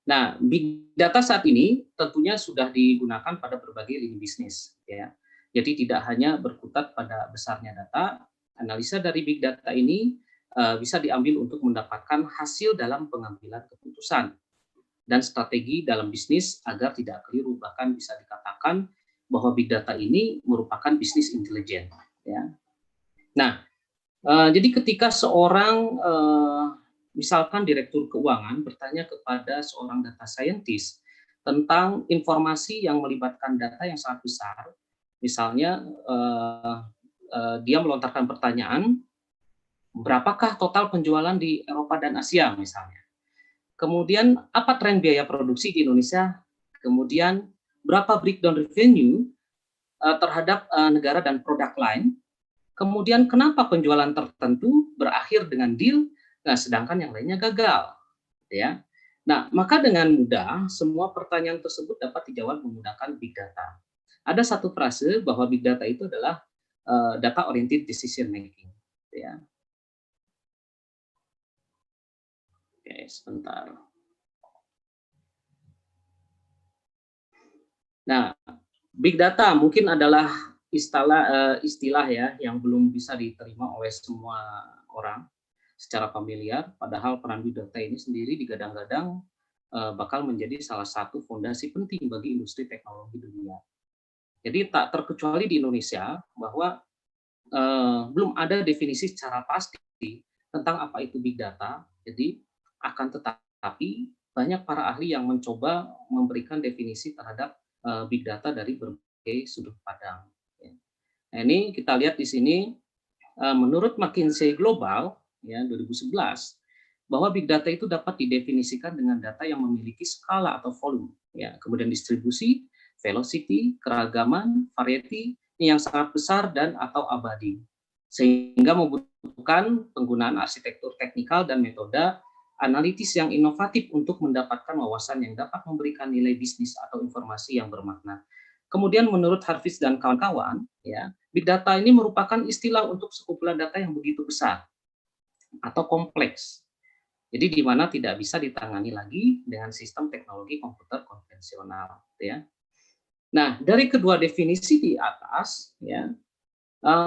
Nah, big data saat ini tentunya sudah digunakan pada berbagai lini bisnis, ya. Jadi tidak hanya berkutat pada besarnya data, analisa dari big data ini bisa diambil untuk mendapatkan hasil dalam pengambilan keputusan dan strategi dalam bisnis agar tidak keliru. Bahkan bisa dikatakan bahwa big data ini merupakan bisnis intelijen, ya. Nah, jadi ketika seorang misalkan direktur keuangan bertanya kepada seorang data scientist tentang informasi yang melibatkan data yang sangat besar, misalnya dia melontarkan pertanyaan, berapakah total penjualan di Eropa dan Asia misalnya. Kemudian apa tren biaya produksi di Indonesia? Kemudian berapa breakdown revenue terhadap negara dan produk lain? Kemudian kenapa penjualan tertentu berakhir dengan deal, nah sedangkan yang lainnya gagal, ya. Nah, maka dengan mudah semua pertanyaan tersebut dapat dijawab menggunakan big data. Ada satu frase bahwa big data itu adalah data oriented decision making, ya. Oke, sebentar. Nah, big data mungkin adalah istilah ya yang belum bisa diterima oleh semua orang secara familiar, padahal peran big data ini sendiri digadang-gadang bakal menjadi salah satu fondasi penting bagi industri teknologi dunia. Jadi tak terkecuali di Indonesia bahwa belum ada definisi secara pasti tentang apa itu big data. Jadi akan tetapi banyak para ahli yang mencoba memberikan definisi terhadap big data dari berbagai sudut pandang. Ya. Nah, ini kita lihat di sini menurut McKinsey Global ya 2011 bahwa big data itu dapat didefinisikan dengan data yang memiliki skala atau volume, ya, kemudian distribusi, velocity, keragaman, variety yang sangat besar dan atau abadi, sehingga membutuhkan penggunaan arsitektur teknikal dan metode analitis yang inovatif untuk mendapatkan wawasan yang dapat memberikan nilai bisnis atau informasi yang bermakna. Kemudian menurut Harvis dan kawan-kawan, ya, big data ini merupakan istilah untuk sekumpulan data yang begitu besar atau kompleks. Jadi di mana tidak bisa ditangani lagi dengan sistem teknologi komputer konvensional, ya. Nah, dari kedua definisi di atas, ya,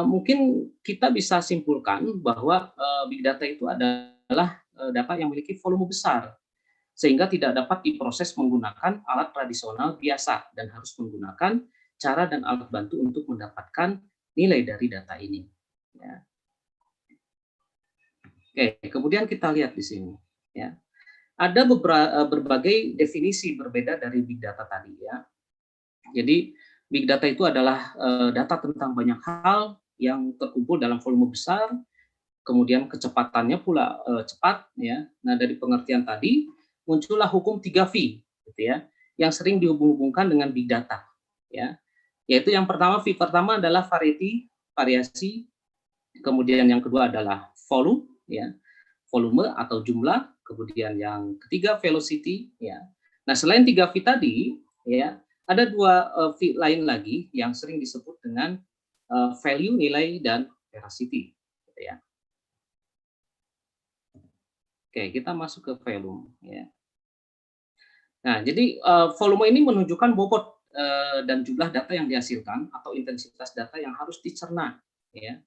mungkin kita bisa simpulkan bahwa big data itu adalah data yang memiliki volume besar, sehingga tidak dapat diproses menggunakan alat tradisional biasa dan harus menggunakan cara dan alat bantu untuk mendapatkan nilai dari data ini. Ya. Oke, kemudian kita lihat di sini. Ya. Ada berbagai definisi berbeda dari big data tadi, ya. Jadi big data itu adalah data tentang banyak hal yang terkumpul dalam volume besar, kemudian kecepatannya pula cepat, ya. Nah, dari pengertian tadi muncullah hukum 3V, gitu ya, yang sering dihubung-hubungkan dengan big data, ya. Yaitu yang pertama, V pertama adalah variety, variasi, kemudian yang kedua adalah volume, ya, volume atau jumlah, kemudian yang ketiga velocity, ya. Nah, selain 3V tadi, ya, ada dua V lain lagi yang sering disebut dengan value, nilai, dan veracity, gitu ya. Oke, kita masuk ke volume, ya. Nah, jadi volume ini menunjukkan bobot dan jumlah data yang dihasilkan atau intensitas data yang harus dicerna, ya,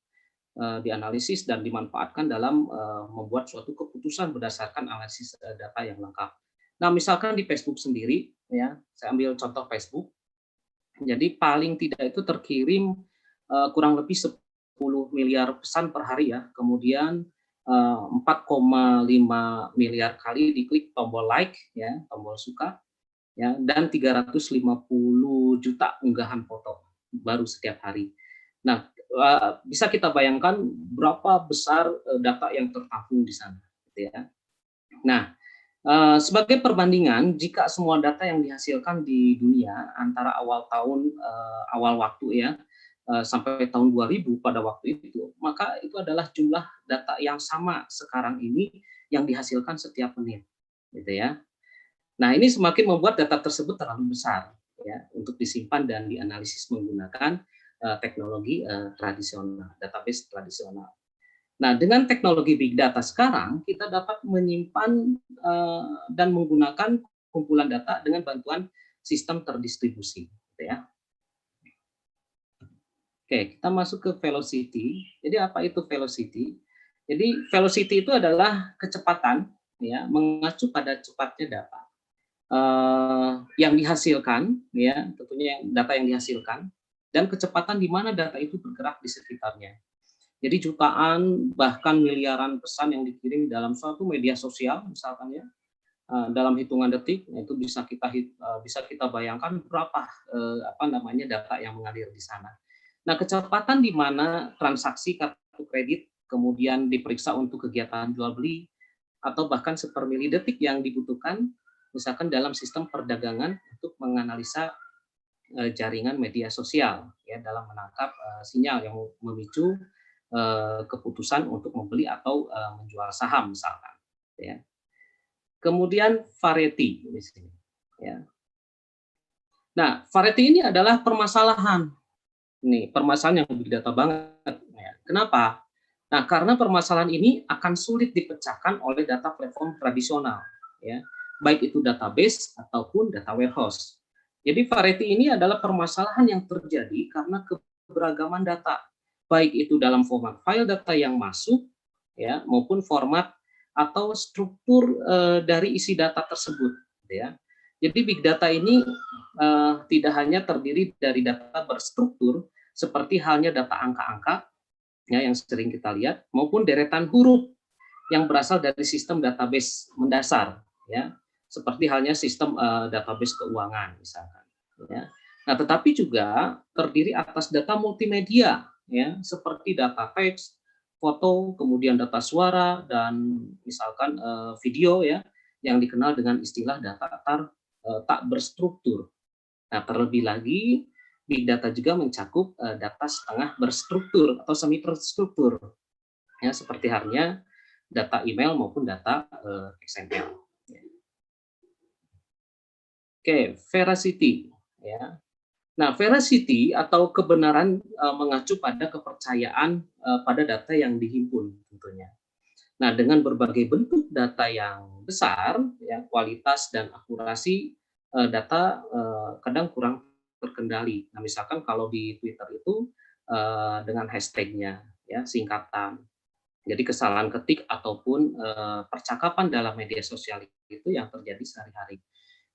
dianalisis dan dimanfaatkan dalam membuat suatu keputusan berdasarkan analisis data yang lengkap. Nah, misalkan di Facebook sendiri, ya, saya ambil contoh Facebook. Jadi paling tidak itu terkirim kurang lebih 10 miliar pesan per hari, ya. Kemudian 4,5 miliar kali diklik tombol like, ya, tombol suka, ya, dan 350 juta unggahan foto baru setiap hari. Nah, bisa kita bayangkan berapa besar data yang tertampung di sana, gitu ya. Nah, sebagai perbandingan, jika semua data yang dihasilkan di dunia antara awal waktu, ya, sampai tahun 2000 pada waktu itu, maka itu adalah jumlah data yang sama sekarang ini yang dihasilkan setiap menit, gitu ya. Nah, ini semakin membuat data tersebut terlalu besar, ya, untuk disimpan dan dianalisis menggunakan teknologi tradisional, database tradisional. Nah, dengan teknologi big data sekarang, kita dapat menyimpan dan menggunakan kumpulan data dengan bantuan sistem terdistribusi, gitu ya. Oke, kita masuk ke velocity. Jadi apa itu velocity? Jadi velocity itu adalah kecepatan, ya, mengacu pada cepatnya data yang dihasilkan, ya, tentunya data yang dihasilkan, dan kecepatan di mana data itu bergerak di sekitarnya. Jadi jutaan bahkan miliaran pesan yang dikirim dalam suatu media sosial, misalkan ya, dalam hitungan detik, itu bisa kita bayangkan berapa data yang mengalir di sana. Nah, kecepatan di mana transaksi kartu kredit kemudian diperiksa untuk kegiatan jual beli atau bahkan sepermili detik yang dibutuhkan, misalkan dalam sistem perdagangan untuk menganalisa jaringan media sosial, ya, dalam menangkap sinyal yang memicu keputusan untuk membeli atau menjual saham, misalkan. Ya. Kemudian variety di sini. Ya. Nah, variety ini adalah permasalahan. Nih, permasalahan yang big data banget. Ya. Kenapa? Nah, karena permasalahan ini akan sulit dipecahkan oleh data platform tradisional, ya, baik itu database ataupun data warehouse. Jadi variety ini adalah permasalahan yang terjadi karena keberagaman data, baik itu dalam format file data yang masuk, ya, maupun format atau struktur dari isi data tersebut, ya. Jadi big data ini tidak hanya terdiri dari data berstruktur seperti halnya data angka-angka, ya, yang sering kita lihat, maupun deretan huruf yang berasal dari sistem database mendasar, ya, seperti halnya sistem database keuangan misalkan. Ya. Nah, tetapi juga terdiri atas data multimedia, ya, seperti data teks, foto, kemudian data suara, dan misalkan video, ya, yang dikenal dengan istilah data tak berstruktur. Nah, terlebih lagi, big data juga mencakup data setengah berstruktur atau semi terstruktur, ya, seperti halnya data email maupun data XML. Oke, veracity, ya. Nah, veracity atau kebenaran mengacu pada kepercayaan pada data yang dihimpun tentunya. Nah, dengan berbagai bentuk data yang besar, ya, kualitas dan akurasi data kadang kurang terkendali. Nah, misalkan kalau di Twitter itu dengan hashtagnya, ya, singkatan. Jadi kesalahan ketik ataupun percakapan dalam media sosial itu yang terjadi sehari-hari.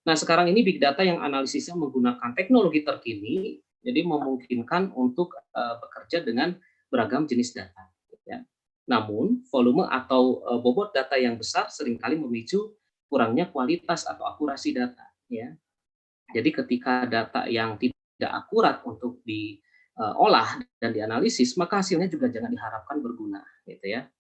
Nah, sekarang ini big data yang analisisnya menggunakan teknologi terkini, jadi memungkinkan untuk bekerja dengan beragam jenis data. Ya. Namun, volume atau bobot data yang besar seringkali memicu kurangnya kualitas atau akurasi data. Ya. Jadi ketika data yang tidak akurat untuk diolah dan dianalisis, maka hasilnya juga jangan diharapkan berguna, gitu ya.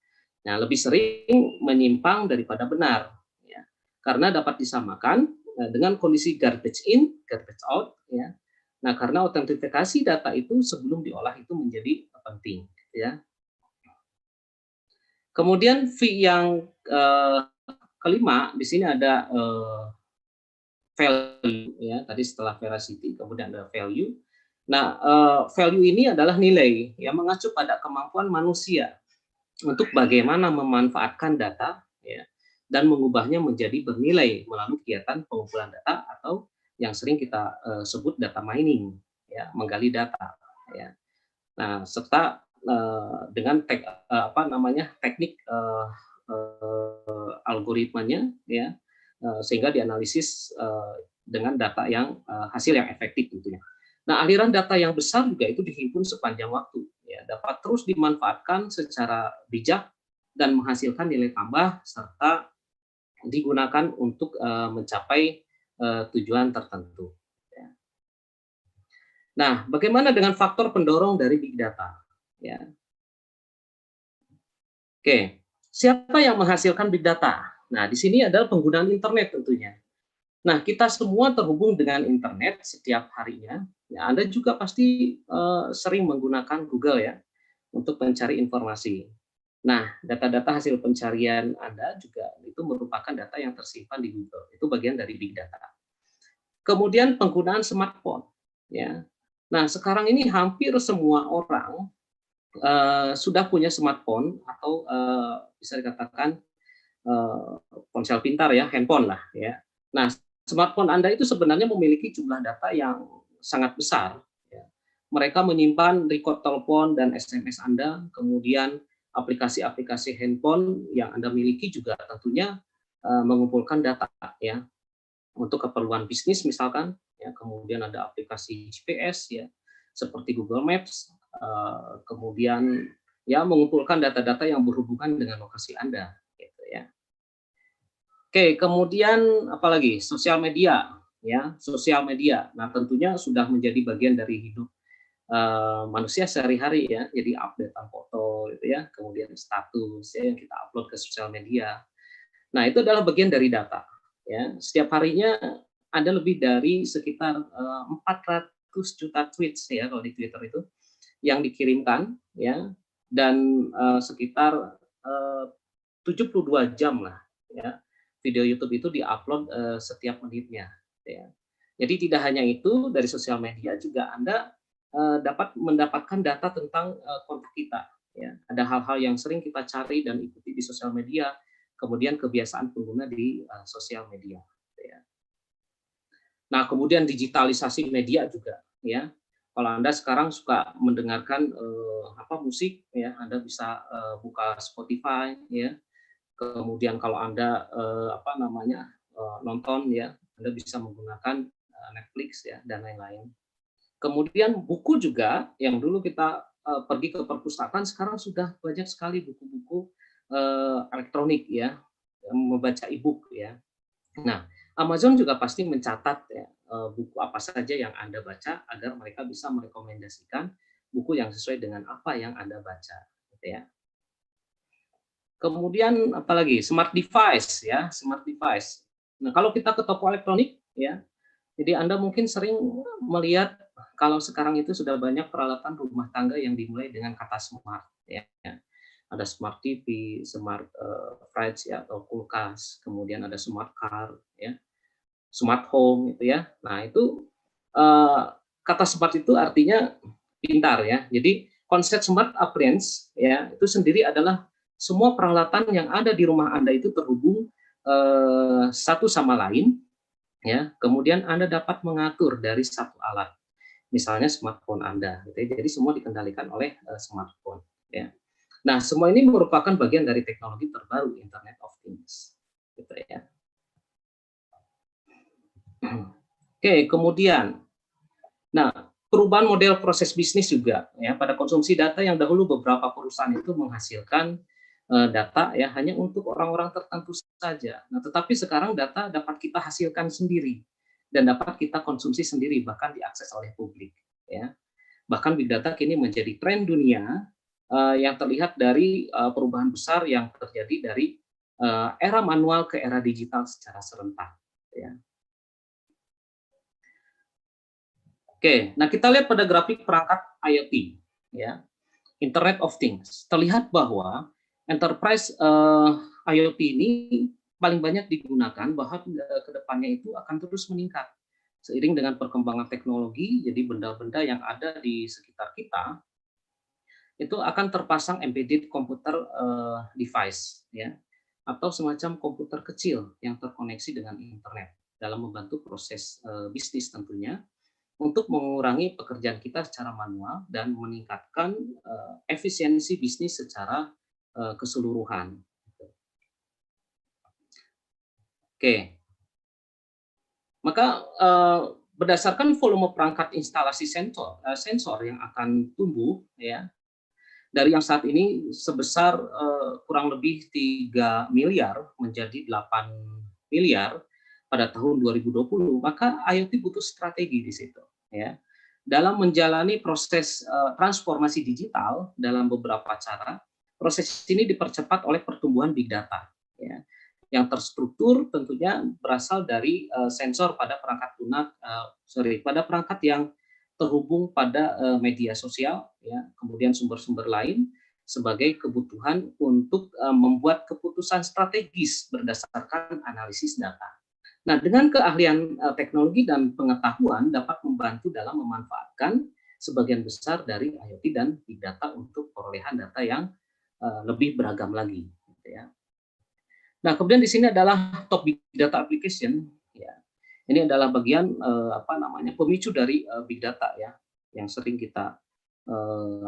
Nah, lebih sering menyimpang daripada benar, ya, karena dapat disamakan dengan kondisi garbage in, garbage out, ya. Nah, karena autentifikasi data itu sebelum diolah itu menjadi penting, ya. Kemudian V yang kelima di sini ada value, ya. Tadi setelah veracity kemudian ada value. Nah, value ini adalah nilai yang mengacu pada kemampuan manusia untuk bagaimana memanfaatkan data, ya, dan mengubahnya menjadi bernilai melalui kegiatan pengumpulan data atau yang sering kita sebut data mining, ya, menggali data, ya. Nah, serta dengan teknik algoritmanya, ya, sehingga dianalisis dengan data yang hasil yang efektif tentunya. Nah, aliran data yang besar juga itu dihimpun sepanjang waktu, ya, dapat terus dimanfaatkan secara bijak dan menghasilkan nilai tambah serta digunakan untuk mencapai tujuan tertentu. Ya. Nah, bagaimana dengan faktor pendorong dari big data? Ya. Oke, siapa yang menghasilkan big data? Nah, di sini adalah penggunaan internet tentunya. Nah, kita semua terhubung dengan internet setiap harinya. Ya, Anda juga pasti sering menggunakan Google, ya, untuk mencari informasi. Nah, data-data hasil pencarian Anda juga itu merupakan data yang tersimpan di Google. Itu bagian dari big data. Kemudian penggunaan smartphone, ya. Nah, sekarang ini hampir semua orang sudah punya smartphone atau bisa dikatakan ponsel pintar, ya, handphone lah, ya. Nah, Smartphone Anda itu sebenarnya memiliki jumlah data yang sangat besar. Ya. Mereka menyimpan record telepon dan SMS Anda, kemudian aplikasi-aplikasi handphone yang Anda miliki juga tentunya mengumpulkan data ya untuk keperluan bisnis misalkan, ya, kemudian ada aplikasi GPS ya seperti Google Maps, kemudian ya mengumpulkan data-data yang berhubungan dengan lokasi Anda, gitu ya. Oke, kemudian apalagi sosial media, ya sosial media. Nah tentunya sudah menjadi bagian dari hidup manusia sehari-hari ya. Jadi updatean foto, gitu ya, kemudian status ya yang kita upload ke sosial media. Nah itu adalah bagian dari data. Ya, setiap harinya ada lebih dari sekitar 400 juta tweets ya kalau di Twitter itu yang dikirimkan ya dan sekitar 72 jam lah ya video YouTube itu diupload setiap menitnya ya. Jadi tidak hanya itu dari sosial media juga Anda dapat mendapatkan data tentang kontak kita ya. Ada hal-hal yang sering kita cari dan ikuti di sosial media, kemudian kebiasaan pengguna di sosial media ya. Nah, kemudian digitalisasi media juga ya. Kalau Anda sekarang suka mendengarkan musik ya, Anda bisa buka Spotify ya. Kemudian kalau Anda nonton ya, Anda bisa menggunakan Netflix ya dan lain-lain. Kemudian buku juga yang dulu kita pergi ke perpustakaan, sekarang sudah banyak sekali buku-buku elektronik ya, membaca e-book ya. Nah, Amazon juga pasti mencatat ya, buku apa saja yang Anda baca agar mereka bisa merekomendasikan buku yang sesuai dengan apa yang Anda baca, gitu ya. Kemudian apalagi smart device ya, smart device. Nah, kalau kita ke toko elektronik ya, jadi Anda mungkin sering melihat kalau sekarang itu sudah banyak peralatan rumah tangga yang dimulai dengan kata smart ya. Ada smart TV, smart fridge ya atau kulkas, kemudian ada smart car ya, smart home gitu ya. Nah, itu kata smart itu artinya pintar ya. Jadi konsep smart appliance ya itu sendiri adalah semua peralatan yang ada di rumah Anda itu terhubung satu sama lain ya. Kemudian Anda dapat mengatur dari satu alat. Misalnya smartphone Anda gitu ya. Jadi semua dikendalikan oleh smartphone ya. Nah, semua ini merupakan bagian dari teknologi terbaru Internet of Things gitu ya. Oke, kemudian nah, perubahan model proses bisnis juga ya pada konsumsi data yang dahulu beberapa perusahaan itu menghasilkan data ya hanya untuk orang-orang tertentu saja. Nah, tetapi sekarang data dapat kita hasilkan sendiri dan dapat kita konsumsi sendiri bahkan diakses oleh publik ya. Bahkan big data kini menjadi tren dunia yang terlihat dari perubahan besar yang terjadi dari era manual ke era digital secara serentak ya. Oke, nah kita lihat pada grafik perangkat IoT, ya, Internet of Things. Terlihat bahwa enterprise IoT ini paling banyak digunakan, bahwa kedepannya itu akan terus meningkat seiring dengan perkembangan teknologi. Jadi benda-benda yang ada di sekitar kita itu akan terpasang embedded computer device, ya, atau semacam komputer kecil yang terkoneksi dengan internet dalam membantu proses bisnis tentunya, untuk mengurangi pekerjaan kita secara manual dan meningkatkan efisiensi bisnis secara keseluruhan. Oke, maka berdasarkan volume perangkat instalasi sensor yang akan tumbuh ya dari yang saat ini sebesar kurang lebih 3 miliar menjadi 8 miliar pada tahun 2020, maka IoT butuh strategi di situ ya. Dalam menjalani proses transformasi digital dalam beberapa cara, proses ini dipercepat oleh pertumbuhan big data ya. Yang terstruktur tentunya berasal dari sensor pada perangkat lunak, pada perangkat yang terhubung pada media sosial ya, kemudian sumber-sumber lain sebagai kebutuhan untuk membuat keputusan strategis berdasarkan analisis data. Nah, dengan keahlian teknologi dan pengetahuan dapat membantu dalam memanfaatkan sebagian besar dari IoT dan big data untuk perolehan data yang lebih beragam lagi gitu ya. Nah, kemudian di sini adalah top big data application ya. Ini adalah bagian apa namanya pemicu dari big data ya, yang sering kita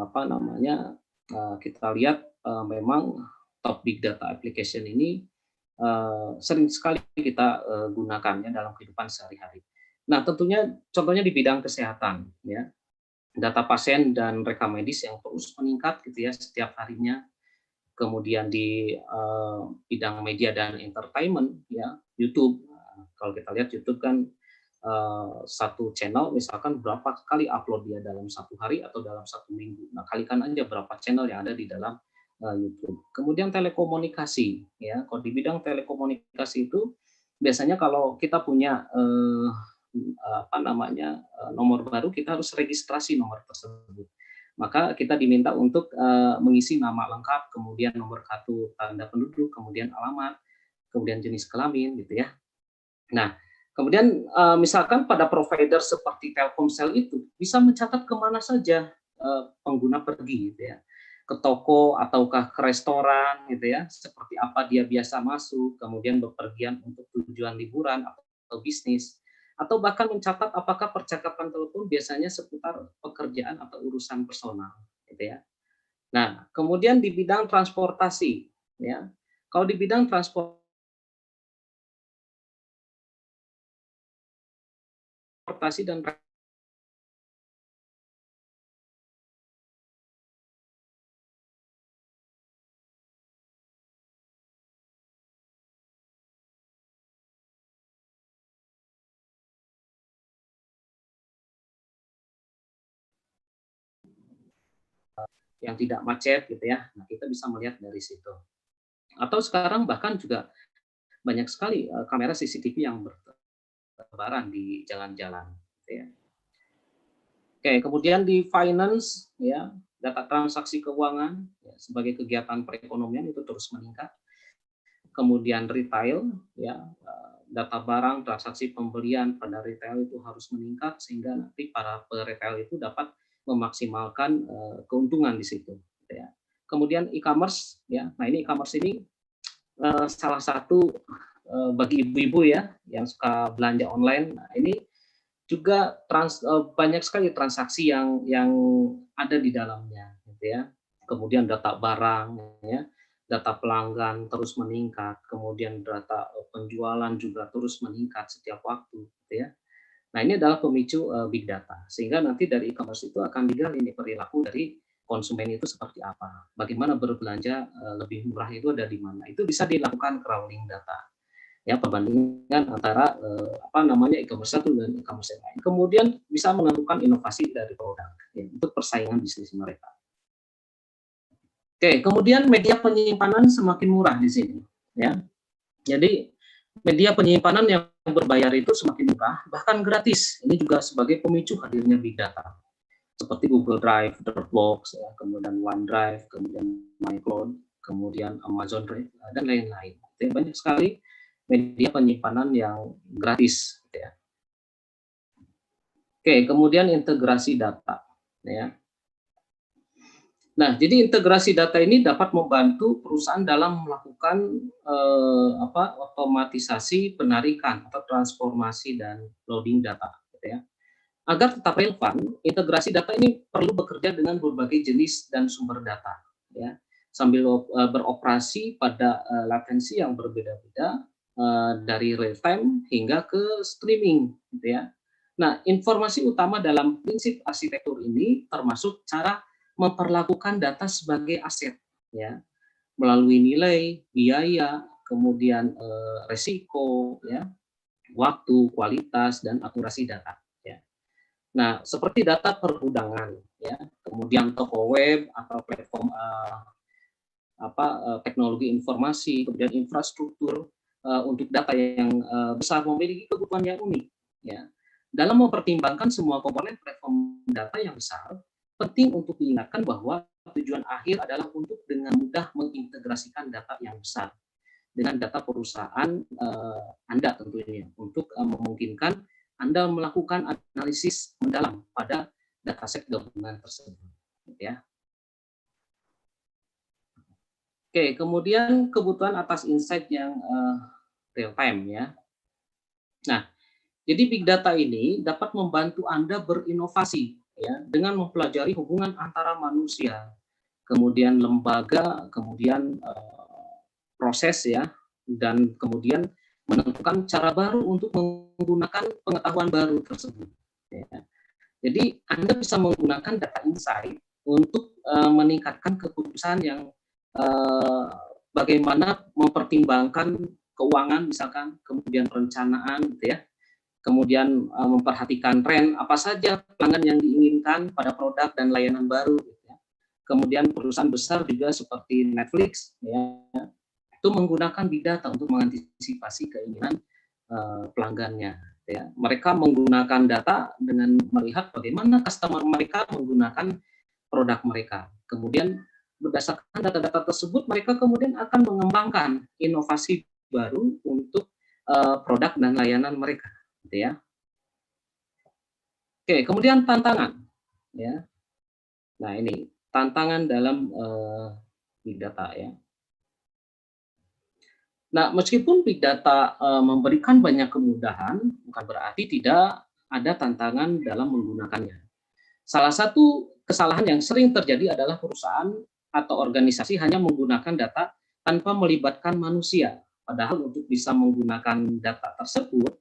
apa namanya kita lihat memang top big data application ini sering sekali kita gunakan ya dalam kehidupan sehari-hari. Nah, tentunya contohnya di bidang kesehatan ya, data pasien dan rekam medis yang terus meningkat gitu ya setiap harinya. Kemudian di bidang media dan entertainment ya, YouTube. Kalau kita lihat YouTube kan satu channel misalkan berapa kali upload dia dalam satu hari atau dalam satu minggu. Nah, kalikan aja berapa channel yang ada di dalam YouTube. Kemudian telekomunikasi ya, kalau di bidang telekomunikasi itu biasanya kalau kita punya apa namanya nomor baru, kita harus registrasi nomor tersebut. Maka kita diminta untuk mengisi nama lengkap, kemudian nomor kartu tanda penduduk, kemudian alamat, kemudian jenis kelamin gitu ya. Nah, kemudian misalkan pada provider seperti Telkomsel itu bisa mencatat kemana saja pengguna pergi gitu ya, ke toko ataukah ke restoran gitu ya, seperti apa dia biasa masuk, kemudian bepergian untuk tujuan liburan atau bisnis, atau bahkan mencatat apakah percakapan telepon biasanya seputar pekerjaan atau urusan personal gitu ya. Nah, kemudian di bidang transportasi ya, kalau di bidang transportasi dan yang tidak macet gitu ya. Nah, kita bisa melihat dari situ. Atau sekarang bahkan juga banyak sekali kamera CCTV yang bertebaran di jalan-jalan gitu ya. Oke, kemudian di finance ya, data transaksi keuangan ya, sebagai kegiatan perekonomian itu terus meningkat. Kemudian retail ya, data barang, transaksi pembelian pada retail itu harus meningkat sehingga nanti para retail itu dapat memaksimalkan keuntungan di situ gitu ya. Kemudian e-commerce ya. Nah, ini e-commerce ini salah satu bagi ibu-ibu ya yang suka belanja online. Nah, ini juga banyak sekali transaksi yang ada di dalamnya gitu ya. Kemudian data barang ya, data pelanggan terus meningkat, kemudian data penjualan juga terus meningkat setiap waktu gitu ya. Nah, ini adalah pemicu big data. Sehingga nanti dari e-commerce itu akan digali nih perilaku dari konsumen itu seperti apa. Bagaimana berbelanja lebih murah itu ada di mana. Itu bisa dilakukan crawling data ya, perbandingan antara apa namanya e-commerce satu dan e-commerce yang lain. Kemudian bisa menentukan inovasi dari produk ya, untuk persaingan bisnis mereka. Oke, kemudian media penyimpanan semakin murah di sini ya. Jadi media penyimpanan yang berbayar itu semakin murah, bahkan gratis. Ini juga sebagai pemicu hadirnya big data seperti Google Drive, Dropbox, ya, kemudian OneDrive, kemudian MyCloud, kemudian Amazon Drive, dan lain-lain. Banyak sekali media penyimpanan yang gratis. Gitu ya. Oke, kemudian integrasi data. Ya. Nah, jadi integrasi data ini dapat membantu perusahaan dalam melakukan otomatisasi penarikan atau transformasi dan loading data. Gitu ya. Agar tetap relevan, integrasi data ini perlu bekerja dengan berbagai jenis dan sumber data, ya, sambil beroperasi pada latensi yang berbeda-beda dari real time hingga ke streaming, gitu ya. Nah, informasi utama dalam prinsip arsitektur ini termasuk cara memperlakukan data sebagai aset, ya, melalui nilai, biaya, kemudian resiko, ya, waktu, kualitas, dan akurasi data. Ya. Nah, seperti data perundangan, ya, kemudian toko web atau platform teknologi informasi, kemudian infrastruktur untuk data yang besar memiliki kebutuhan yang unik. Ya. Dalam mempertimbangkan semua komponen platform data yang besar, penting untuk diingatkan bahwa tujuan akhir adalah untuk dengan mudah mengintegrasikan data yang besar dengan data perusahaan Anda tentunya untuk memungkinkan Anda melakukan analisis mendalam pada dataset gabungan tersebut. Ya. Oke, kemudian kebutuhan atas insight yang real time ya. Nah, Jadi big data ini dapat membantu Anda berinovasi ya dengan mempelajari hubungan antara manusia, kemudian lembaga, kemudian proses ya, dan kemudian menentukan cara baru untuk menggunakan pengetahuan baru tersebut. Ya. Jadi Anda bisa menggunakan data insight untuk meningkatkan keputusan yang bagaimana mempertimbangkan keuangan misalkan, kemudian perencanaan gitu ya, kemudian memperhatikan tren apa saja pelanggan yang diinginkan pada produk dan layanan baru. Gitu ya. Kemudian perusahaan besar juga seperti Netflix, ya, itu menggunakan big data untuk mengantisipasi keinginan pelanggannya. Ya. Mereka menggunakan data dengan melihat bagaimana customer mereka menggunakan produk mereka. Kemudian berdasarkan data-data tersebut, mereka kemudian akan mengembangkan inovasi baru untuk produk dan layanan mereka. Gitu ya. Oke, kemudian tantangan. Ya. Nah ini tantangan dalam big data ya. Nah, meskipun big data memberikan banyak kemudahan, bukan berarti tidak ada tantangan dalam menggunakannya. Salah satu kesalahan yang sering terjadi adalah perusahaan atau organisasi hanya menggunakan data tanpa melibatkan manusia. Padahal untuk bisa menggunakan data tersebut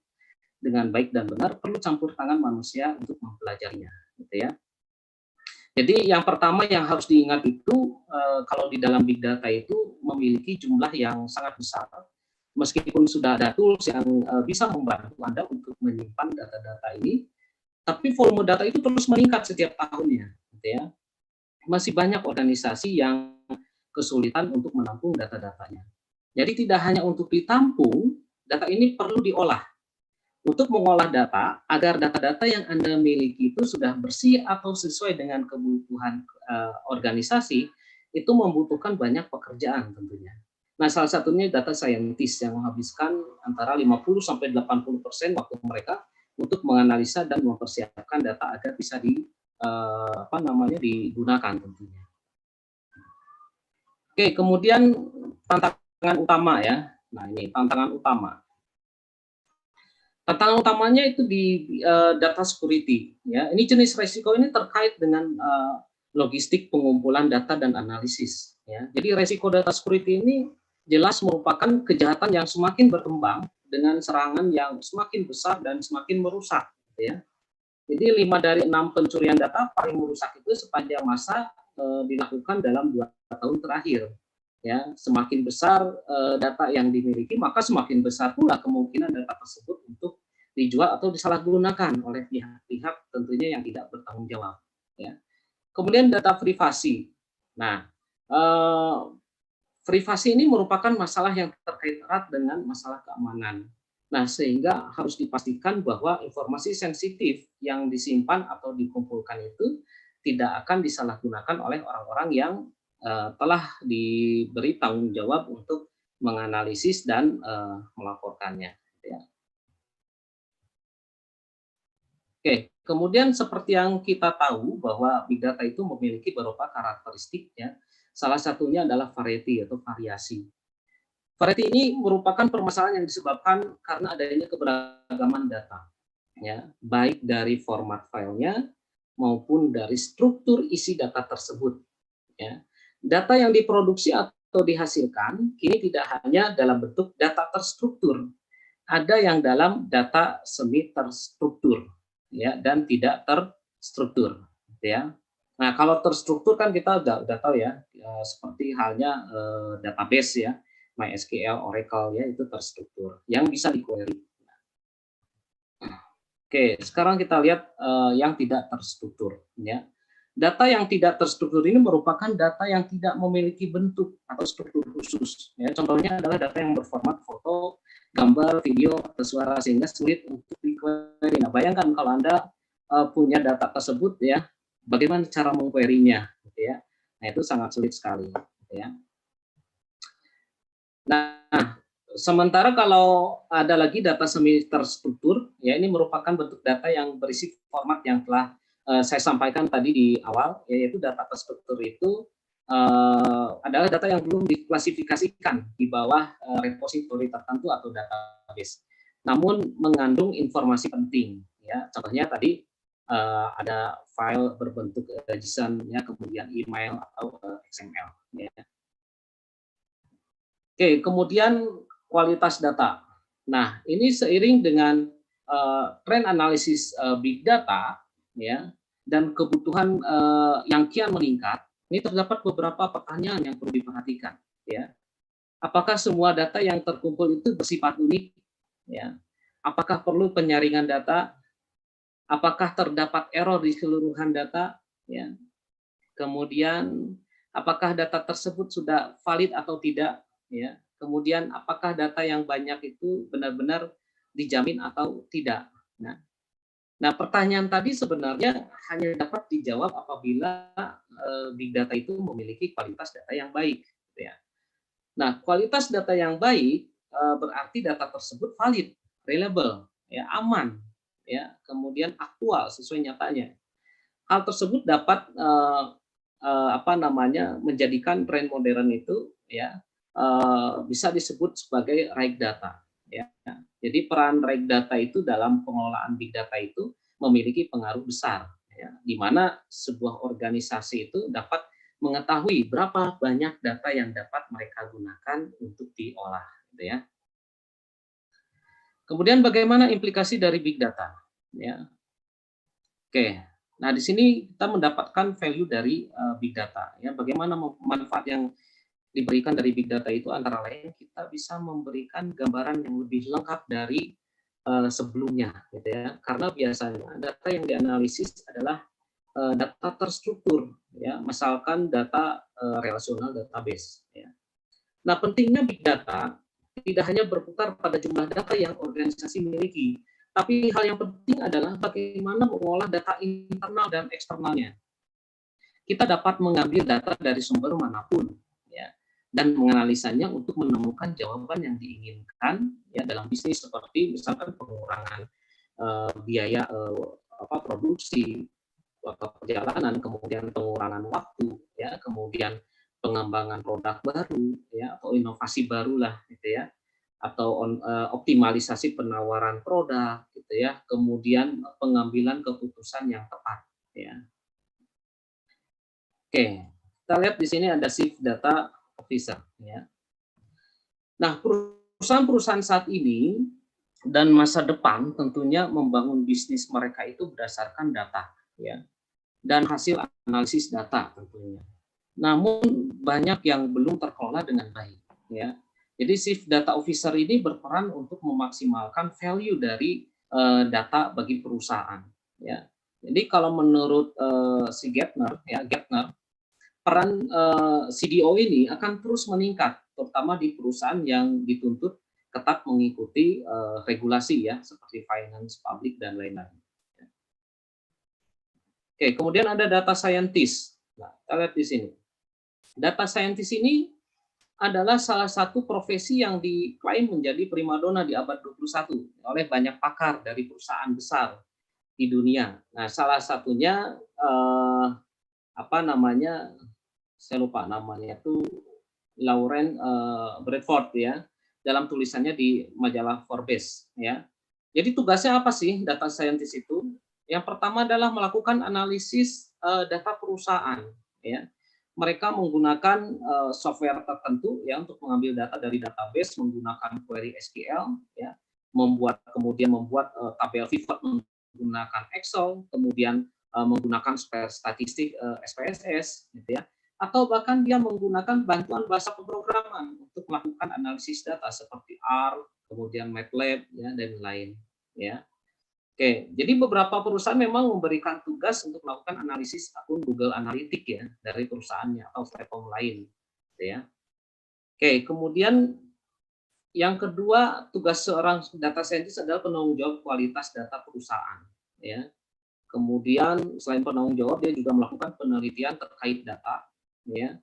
dengan baik dan benar perlu campur tangan manusia untuk mempelajarinya, gitu ya. Jadi yang pertama yang harus diingat itu kalau di dalam big data itu memiliki jumlah yang sangat besar. Meskipun sudah ada tools yang bisa membantu Anda untuk menyimpan data-data ini, tapi volume data itu terus meningkat setiap tahunnya, gitu ya. Masih banyak organisasi yang kesulitan untuk menampung data-datanya. Jadi tidak hanya untuk ditampung, data ini perlu diolah. Untuk mengolah data, agar data-data yang Anda miliki itu sudah bersih atau sesuai dengan kebutuhan organisasi, itu membutuhkan banyak pekerjaan tentunya. Nah, salah satunya data scientist yang menghabiskan antara 50-80% waktu mereka untuk menganalisa dan mempersiapkan data agar bisa digunakan tentunya. Oke, kemudian tantangan utama ya. Nah, ini tantangan utama. Tantangan utamanya itu di data security. Ya, ini jenis resiko ini terkait dengan logistik pengumpulan data dan analisis. Ya, jadi resiko data security ini jelas merupakan kejahatan yang semakin berkembang dengan serangan yang semakin besar dan semakin merusak. Ya, jadi 5 dari 6 pencurian data paling merusak itu sepanjang masa dilakukan dalam 2 tahun terakhir. Ya, semakin besar data yang dimiliki, maka semakin besar pula kemungkinan data tersebut untuk dijual atau disalahgunakan oleh pihak-pihak tentunya yang tidak bertanggung jawab. Ya. Kemudian data privasi. Nah, privasi ini merupakan masalah yang terkait erat dengan masalah keamanan. Nah, sehingga harus dipastikan bahwa informasi sensitif yang disimpan atau dikumpulkan itu tidak akan disalahgunakan oleh orang-orang yang telah diberi tanggung jawab untuk menganalisis dan melaporkannya. Ya. Oke, kemudian seperti yang kita tahu bahwa big data itu memiliki beberapa karakteristik ya. Salah satunya adalah variety atau variasi. Variety ini merupakan permasalahan yang disebabkan karena adanya keberagaman data, ya, baik dari format filenya maupun dari struktur isi data tersebut. Ya. Data yang diproduksi atau dihasilkan kini tidak hanya dalam bentuk data terstruktur, ada yang dalam data semi terstruktur, ya, dan tidak terstruktur, ya. Nah, kalau terstruktur kan kita udah tahu ya, seperti halnya database ya, MySQL, Oracle ya, itu terstruktur yang bisa di-query. Oke, sekarang kita lihat yang tidak terstruktur ya. Data yang tidak terstruktur ini merupakan data yang tidak memiliki bentuk atau struktur khusus. Ya, contohnya adalah data yang berformat foto, gambar, video, atau suara sehingga sulit untuk di-query. Nah, bayangkan kalau Anda punya data tersebut ya, bagaimana cara meng-query-nya, gitu ya. Nah, itu sangat sulit sekali, gitu ya. Nah, sementara kalau ada lagi data semi terstruktur, ya ini merupakan bentuk data yang berisi format yang telah saya sampaikan tadi di awal, yaitu data terstruktur itu adalah data yang belum diklasifikasikan di bawah repositori tertentu atau database. namun mengandung informasi penting. Ya, contohnya tadi ada file berbentuk JSON, ya, kemudian email atau XML. Ya. Oke, kemudian kualitas data. Nah, ini seiring dengan tren analisis big data, ya, dan kebutuhan yang kian meningkat, ini terdapat beberapa pertanyaan yang perlu diperhatikan. Ya, apakah semua data yang terkumpul itu bersifat unik? Ya, apakah perlu penyaringan data? Apakah terdapat error di keseluruhan data? Ya, kemudian apakah data tersebut sudah valid atau tidak, ya, kemudian apakah data yang banyak itu benar-benar dijamin atau tidak. Nah, pertanyaan tadi sebenarnya hanya dapat dijawab apabila big data itu memiliki kualitas data yang baik, gitu ya. Nah, kualitas data yang baik berarti data tersebut valid, reliable, ya, aman, ya, kemudian aktual sesuai nyatanya. Hal tersebut dapat menjadikan tren modern itu, ya, bisa disebut sebagai right data. Ya. Jadi peran right data itu dalam pengelolaan big data itu memiliki pengaruh besar, ya, di mana sebuah organisasi itu dapat mengetahui berapa banyak data yang dapat mereka gunakan untuk diolah, gitu ya. Kemudian bagaimana implikasi dari big data? Ya. Oke, nah di sini kita mendapatkan value dari big data. Ya, bagaimana manfaat yang diberikan dari big data itu antara lain kita bisa memberikan gambaran yang lebih lengkap dari sebelumnya, gitu ya. Karena biasanya data yang dianalisis adalah data terstruktur, ya, misalkan data relasional database. Ya. Nah, pentingnya big data tidak hanya berputar pada jumlah data yang organisasi miliki, tapi hal yang penting adalah bagaimana mengolah data internal dan eksternalnya. Kita dapat mengambil data dari sumber manapun, ya, dan menganalisanya untuk menemukan jawaban yang diinginkan, ya, dalam bisnis, seperti misalkan pengurangan biaya produksi atau perjalanan, kemudian pengurangan waktu, ya, kemudian pengembangan produk baru, ya, atau inovasi barulah, gitu ya, atau optimalisasi penawaran produk, gitu ya, kemudian pengambilan keputusan yang tepat, ya. Oke, kita lihat di sini ada Chief Data Officer, ya. Nah, perusahaan-perusahaan saat ini dan masa depan tentunya membangun bisnis mereka itu berdasarkan data, ya, dan hasil analisis data tentunya. Namun banyak yang belum terkelola dengan baik, ya. Jadi Chief Data Officer ini berperan untuk memaksimalkan value dari data bagi perusahaan, ya. Jadi kalau menurut si Gartner, ya, peran CDO ini akan terus meningkat, terutama di perusahaan yang dituntut ketat mengikuti regulasi, ya, seperti finance, public, dan lain-lain. Oke, kemudian ada data scientist. Nah, kita lihat di sini. Data scientist ini adalah salah satu profesi yang diklaim menjadi primadona di abad 21 oleh banyak pakar dari perusahaan besar di dunia. Nah, salah satunya saya lupa namanya itu Lauren Bradford, ya, dalam tulisannya di majalah Forbes, ya. Jadi tugasnya apa sih data scientist itu? Yang pertama adalah melakukan analisis data perusahaan, ya. Mereka menggunakan software tertentu, ya, untuk mengambil data dari database menggunakan query SQL, ya, kemudian membuat tabel pivot menggunakan Excel, kemudian menggunakan statistik SPSS, gitu ya, atau bahkan dia menggunakan bantuan bahasa pemrograman untuk melakukan analisis data seperti R, kemudian MATLAB, ya, dan lain, ya. Oke, jadi beberapa perusahaan memang memberikan tugas untuk melakukan analisis akun Google Analytics, ya, dari perusahaannya atau platform lain, gitu ya. Oke, kemudian yang kedua, tugas seorang data scientist adalah penanggung jawab kualitas data perusahaan, ya. Kemudian selain penanggung jawab, dia juga melakukan penelitian terkait data, ya.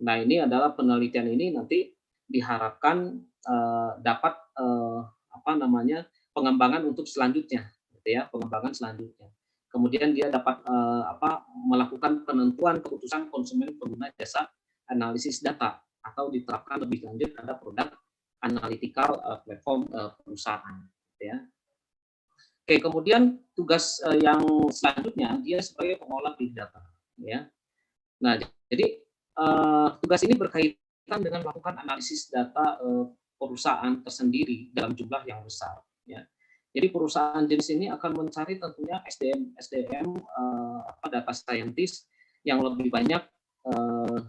Nah, ini adalah penelitian ini nanti diharapkan dapat pengembangan untuk selanjutnya, gitu ya, pengembangan selanjutnya. Kemudian dia dapat melakukan penentuan keputusan konsumen pengguna jasa analisis data atau diterapkan lebih lanjut pada produk analytical platform perusahaan. Ya. Oke, kemudian tugas yang selanjutnya dia sebagai pengolah big data. Ya. Nah, jadi tugas ini berkaitan dengan melakukan analisis data perusahaan tersendiri dalam jumlah yang besar. Ya. Jadi perusahaan jenis ini akan mencari tentunya SDM data scientist yang lebih banyak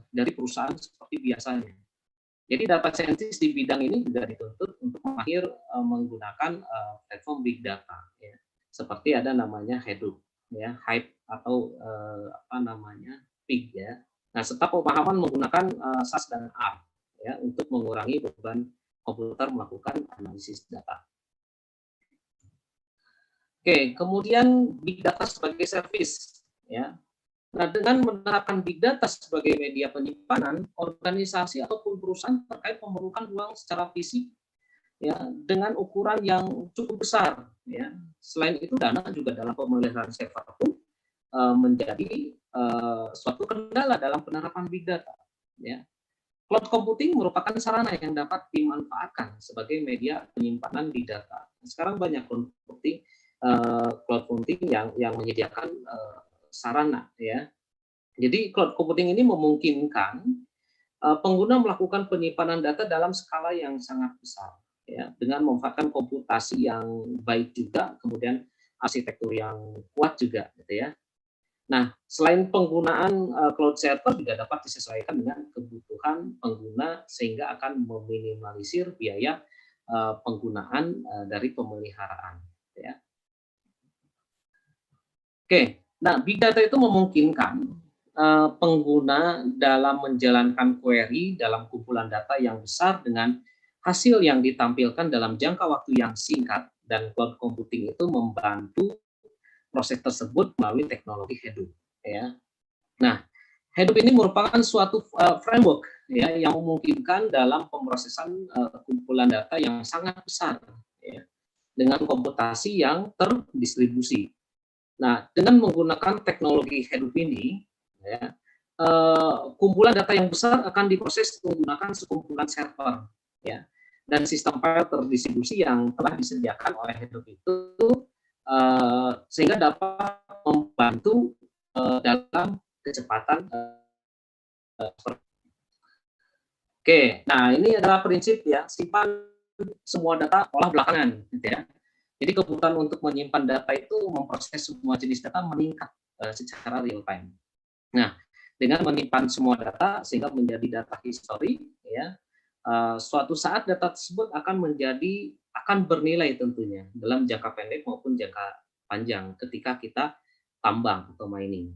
dari perusahaan seperti biasanya. Jadi data scientist di bidang ini juga dituntut untuk mahir menggunakan platform big data, ya. Seperti ada namanya Hadoop, ya, Hive atau Pig, ya. Nah, serta pemahaman menggunakan SAS dan R, ya, untuk mengurangi beban komputer melakukan analisis data. Oke, kemudian big data sebagai service, ya. Nah, dengan menerapkan big data sebagai media penyimpanan, organisasi ataupun perusahaan terkait memerlukan ruang secara fisik, ya, dengan ukuran yang cukup besar, ya. Selain itu, dana juga dalam pemeliharaan server pun menjadi suatu kendala dalam penerapan big data, ya. Cloud computing merupakan sarana yang dapat dimanfaatkan sebagai media penyimpanan big data. Sekarang banyak cloud computing yang menyediakan sarana, ya. Jadi cloud computing ini memungkinkan pengguna melakukan penyimpanan data dalam skala yang sangat besar, ya, dengan memanfaatkan komputasi yang baik juga, kemudian arsitektur yang kuat juga, gitu ya. Nah, selain penggunaan cloud server juga dapat disesuaikan dengan kebutuhan pengguna sehingga akan meminimalisir biaya penggunaan dari pemeliharaan, ya. Oke, nah big data itu memungkinkan pengguna dalam menjalankan query dalam kumpulan data yang besar dengan hasil yang ditampilkan dalam jangka waktu yang singkat, dan cloud computing itu membantu proses tersebut melalui teknologi Hadoop, ya. Nah, Hadoop ini merupakan suatu framework, ya, yang memungkinkan dalam pemrosesan kumpulan data yang sangat besar, ya, dengan komputasi yang terdistribusi. Nah, dengan menggunakan teknologi Hadoop ini, ya, kumpulan data yang besar akan diproses menggunakan sekumpulan server, ya, dan sistem file terdistribusi yang telah disediakan oleh Hadoop itu sehingga dapat membantu dalam kecepatan. Oke, nah ini adalah prinsip, ya, simpan semua data, olah belakangan, gitu ya. Jadi kebutuhan untuk menyimpan data itu memproses semua jenis data meningkat secara real time. Nah, dengan menyimpan semua data sehingga menjadi data history, ya, suatu saat data tersebut akan bernilai tentunya dalam jangka pendek maupun jangka panjang ketika kita tambang atau mining.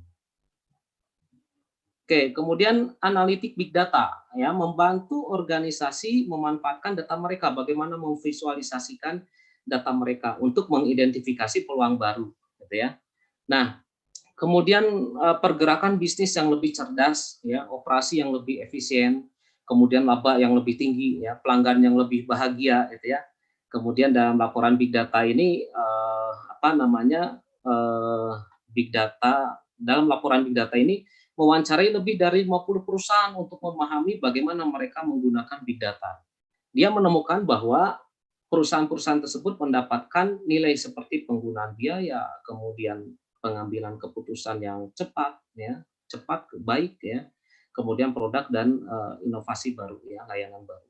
Oke, kemudian analitik big data, ya, membantu organisasi memanfaatkan data mereka, bagaimana memvisualisasikan data mereka untuk mengidentifikasi peluang baru, gitu ya. Nah, kemudian pergerakan bisnis yang lebih cerdas, ya, operasi yang lebih efisien, kemudian laba yang lebih tinggi, ya, pelanggan yang lebih bahagia, gitu ya. Kemudian dalam laporan big data ini big data dalam laporan big data ini mewawancarai lebih dari 50 perusahaan untuk memahami bagaimana mereka menggunakan big data. Dia menemukan bahwa perusahaan-perusahaan tersebut mendapatkan nilai seperti penggunaan biaya, kemudian pengambilan keputusan yang cepat, ya, baik, ya, kemudian produk dan inovasi baru, ya, layanan baru.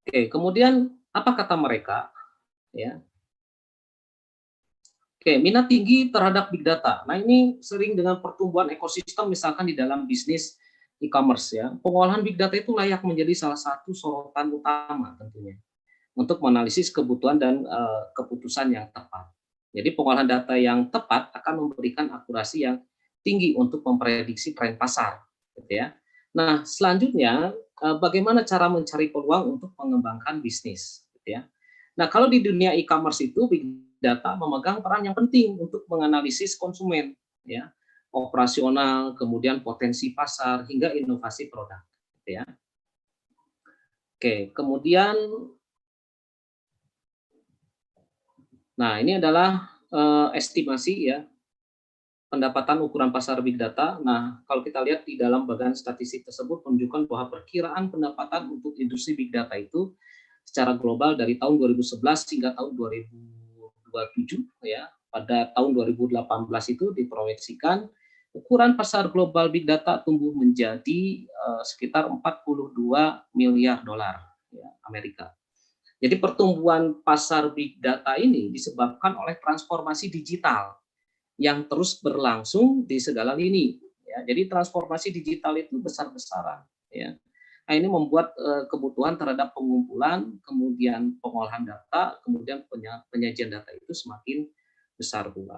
Oke, kemudian apa kata mereka, ya? Oke, minat tinggi terhadap big data. Nah, ini sering dengan pertumbuhan ekosistem misalkan di dalam bisnis e-commerce, ya. Pengolahan big data itu layak menjadi salah satu sorotan utama tentunya untuk menganalisis kebutuhan dan keputusan yang tepat. Jadi pengolahan data yang tepat akan memberikan akurasi yang tinggi untuk memprediksi tren pasar, gitu ya. Nah, selanjutnya bagaimana cara mencari peluang untuk mengembangkan bisnis, gitu ya. Nah, kalau di dunia e-commerce itu big data memegang peran yang penting untuk menganalisis konsumen, ya, operasional, kemudian potensi pasar hingga inovasi produk, gitu ya. Oke, kemudian nah ini adalah estimasi, ya, pendapatan ukuran pasar big data. Nah, kalau kita lihat di dalam bagian statistik tersebut menunjukkan bahwa perkiraan pendapatan untuk industri big data itu secara global dari tahun 2011 hingga tahun 2027 ya. Pada tahun 2018 itu diproyeksikan ukuran pasar global big data tumbuh menjadi sekitar 42 miliar dolar ya, Amerika. Jadi pertumbuhan pasar big data ini disebabkan oleh transformasi digital yang terus berlangsung di segala lini. Ya, jadi transformasi digital itu besar-besaran. Ya. Nah, ini membuat kebutuhan terhadap pengumpulan, kemudian pengolahan data, kemudian penyajian data itu semakin besar pula.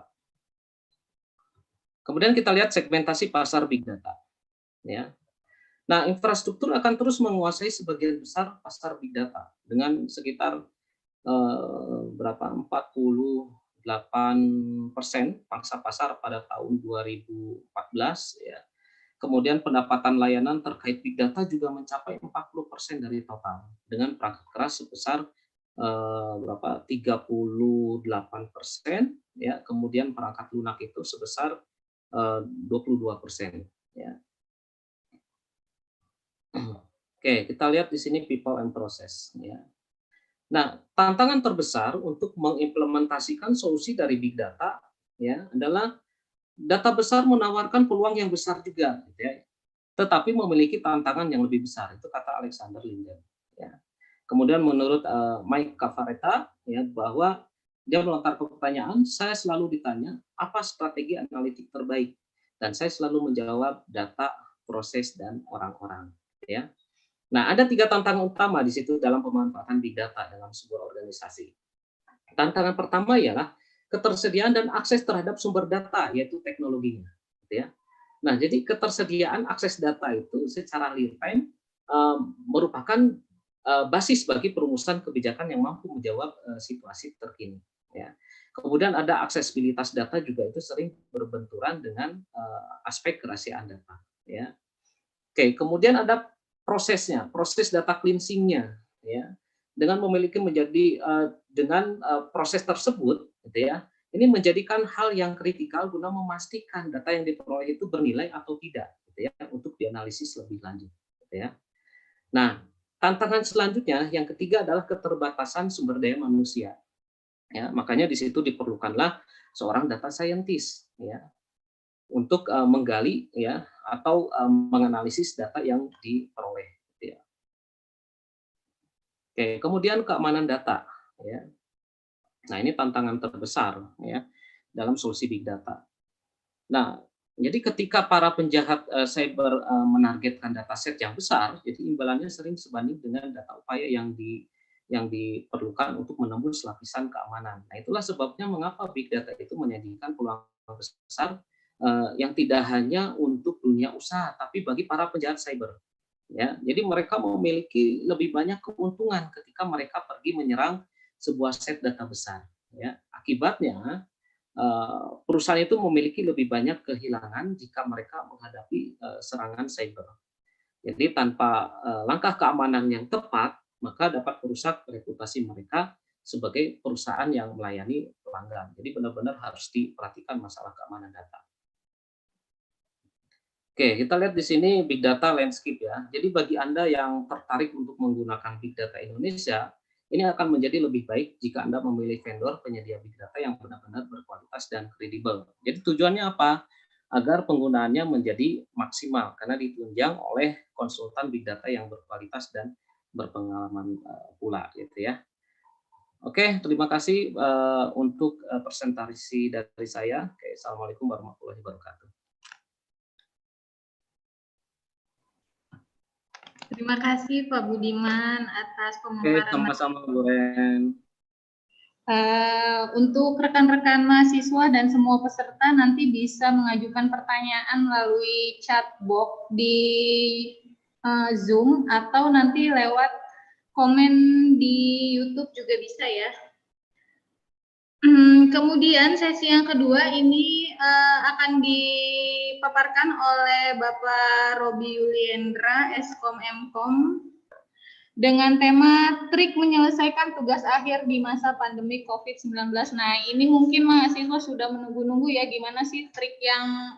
Kemudian kita lihat segmentasi pasar big data. Ya. Nah, infrastruktur akan terus menguasai sebagian besar pasar big data dengan sekitar berapa 48% pangsa pasar pada tahun 2014 ya. Kemudian pendapatan layanan terkait big data juga mencapai 40% dari total dengan perangkat keras sebesar berapa 38% ya. Kemudian perangkat lunak itu sebesar 22% ya. Oke, kita lihat di sini people and process ya. Nah, tantangan terbesar untuk mengimplementasikan solusi dari big data ya adalah data besar menawarkan peluang yang besar juga, gitu ya, tetapi memiliki tantangan yang lebih besar. Itu kata Alexander Linden. Ya. Kemudian menurut Mike Cavaretta ya bahwa dia melontarkan pertanyaan, saya selalu ditanya apa strategi analitik terbaik, dan saya selalu menjawab data, proses, dan orang-orang. Ya. Nah, ada 3 tantangan utama di situ dalam pemanfaatan big data dalam sebuah organisasi. Tantangan pertama ialah ketersediaan dan akses terhadap sumber data, yaitu teknologinya. Gitu ya. Nah, jadi ketersediaan akses data itu secara real time merupakan basis bagi perumusan kebijakan yang mampu menjawab situasi terkini. Ya. Kemudian ada aksesibilitas data juga itu sering berbenturan dengan aspek kerahasiaan data. Ya. Oke, kemudian ada prosesnya, proses data cleansing-nya, ya, dengan memiliki menjadi dengan proses tersebut, gitu ya, ini menjadikan hal yang kritikal guna memastikan data yang diperoleh itu bernilai atau tidak, gitu ya, untuk dianalisis lebih lanjut, gitu ya. Nah, tantangan selanjutnya yang ketiga adalah keterbatasan sumber daya manusia, ya, makanya di situ diperlukanlah seorang data scientist, ya, untuk menggali ya atau menganalisis data yang diperoleh. Ya. Oke, kemudian keamanan data. Ya. Nah ini tantangan terbesar ya dalam solusi big data. Nah jadi ketika para penjahat cyber menargetkan dataset yang besar, jadi imbalannya sering sebanding dengan data upaya yang diperlukan untuk menembus lapisan keamanan. Nah itulah sebabnya mengapa big data itu menyajikan peluang besar yang tidak hanya untuk dunia usaha, tapi bagi para penjahat cyber. Ya, jadi mereka memiliki lebih banyak keuntungan ketika mereka pergi menyerang sebuah set data besar. Ya, akibatnya perusahaan itu memiliki lebih banyak kehilangan jika mereka menghadapi serangan cyber. Jadi tanpa langkah keamanan yang tepat, maka dapat merusak reputasi mereka sebagai perusahaan yang melayani pelanggan. Jadi benar-benar harus diperhatikan masalah keamanan data. Oke, kita lihat di sini big data landscape ya. Jadi bagi Anda yang tertarik untuk menggunakan big data Indonesia, ini akan menjadi lebih baik jika Anda memilih vendor penyedia big data yang benar-benar berkualitas dan kredibel. Jadi tujuannya apa? Agar penggunaannya menjadi maksimal karena ditunjang oleh konsultan big data yang berkualitas dan berpengalaman pula gitu ya. Oke, terima kasih untuk presentasi dari saya. Oke, Assalamualaikum warahmatullahi wabarakatuh. Terima kasih Pak Budiman atas Oke, pemaparan. sama-sama Bu Ren. Untuk rekan-rekan mahasiswa dan semua peserta nanti bisa mengajukan pertanyaan melalui chat box di Zoom atau nanti lewat komen di YouTube juga bisa ya. Kemudian sesi yang kedua ini akan dipaparkan oleh Bapak Robi Yuliendra, Eskom Mkom. dengan tema trik menyelesaikan tugas akhir di masa pandemi COVID-19. Nah, ini mungkin mahasiswa sudah menunggu-nunggu ya, gimana sih trik yang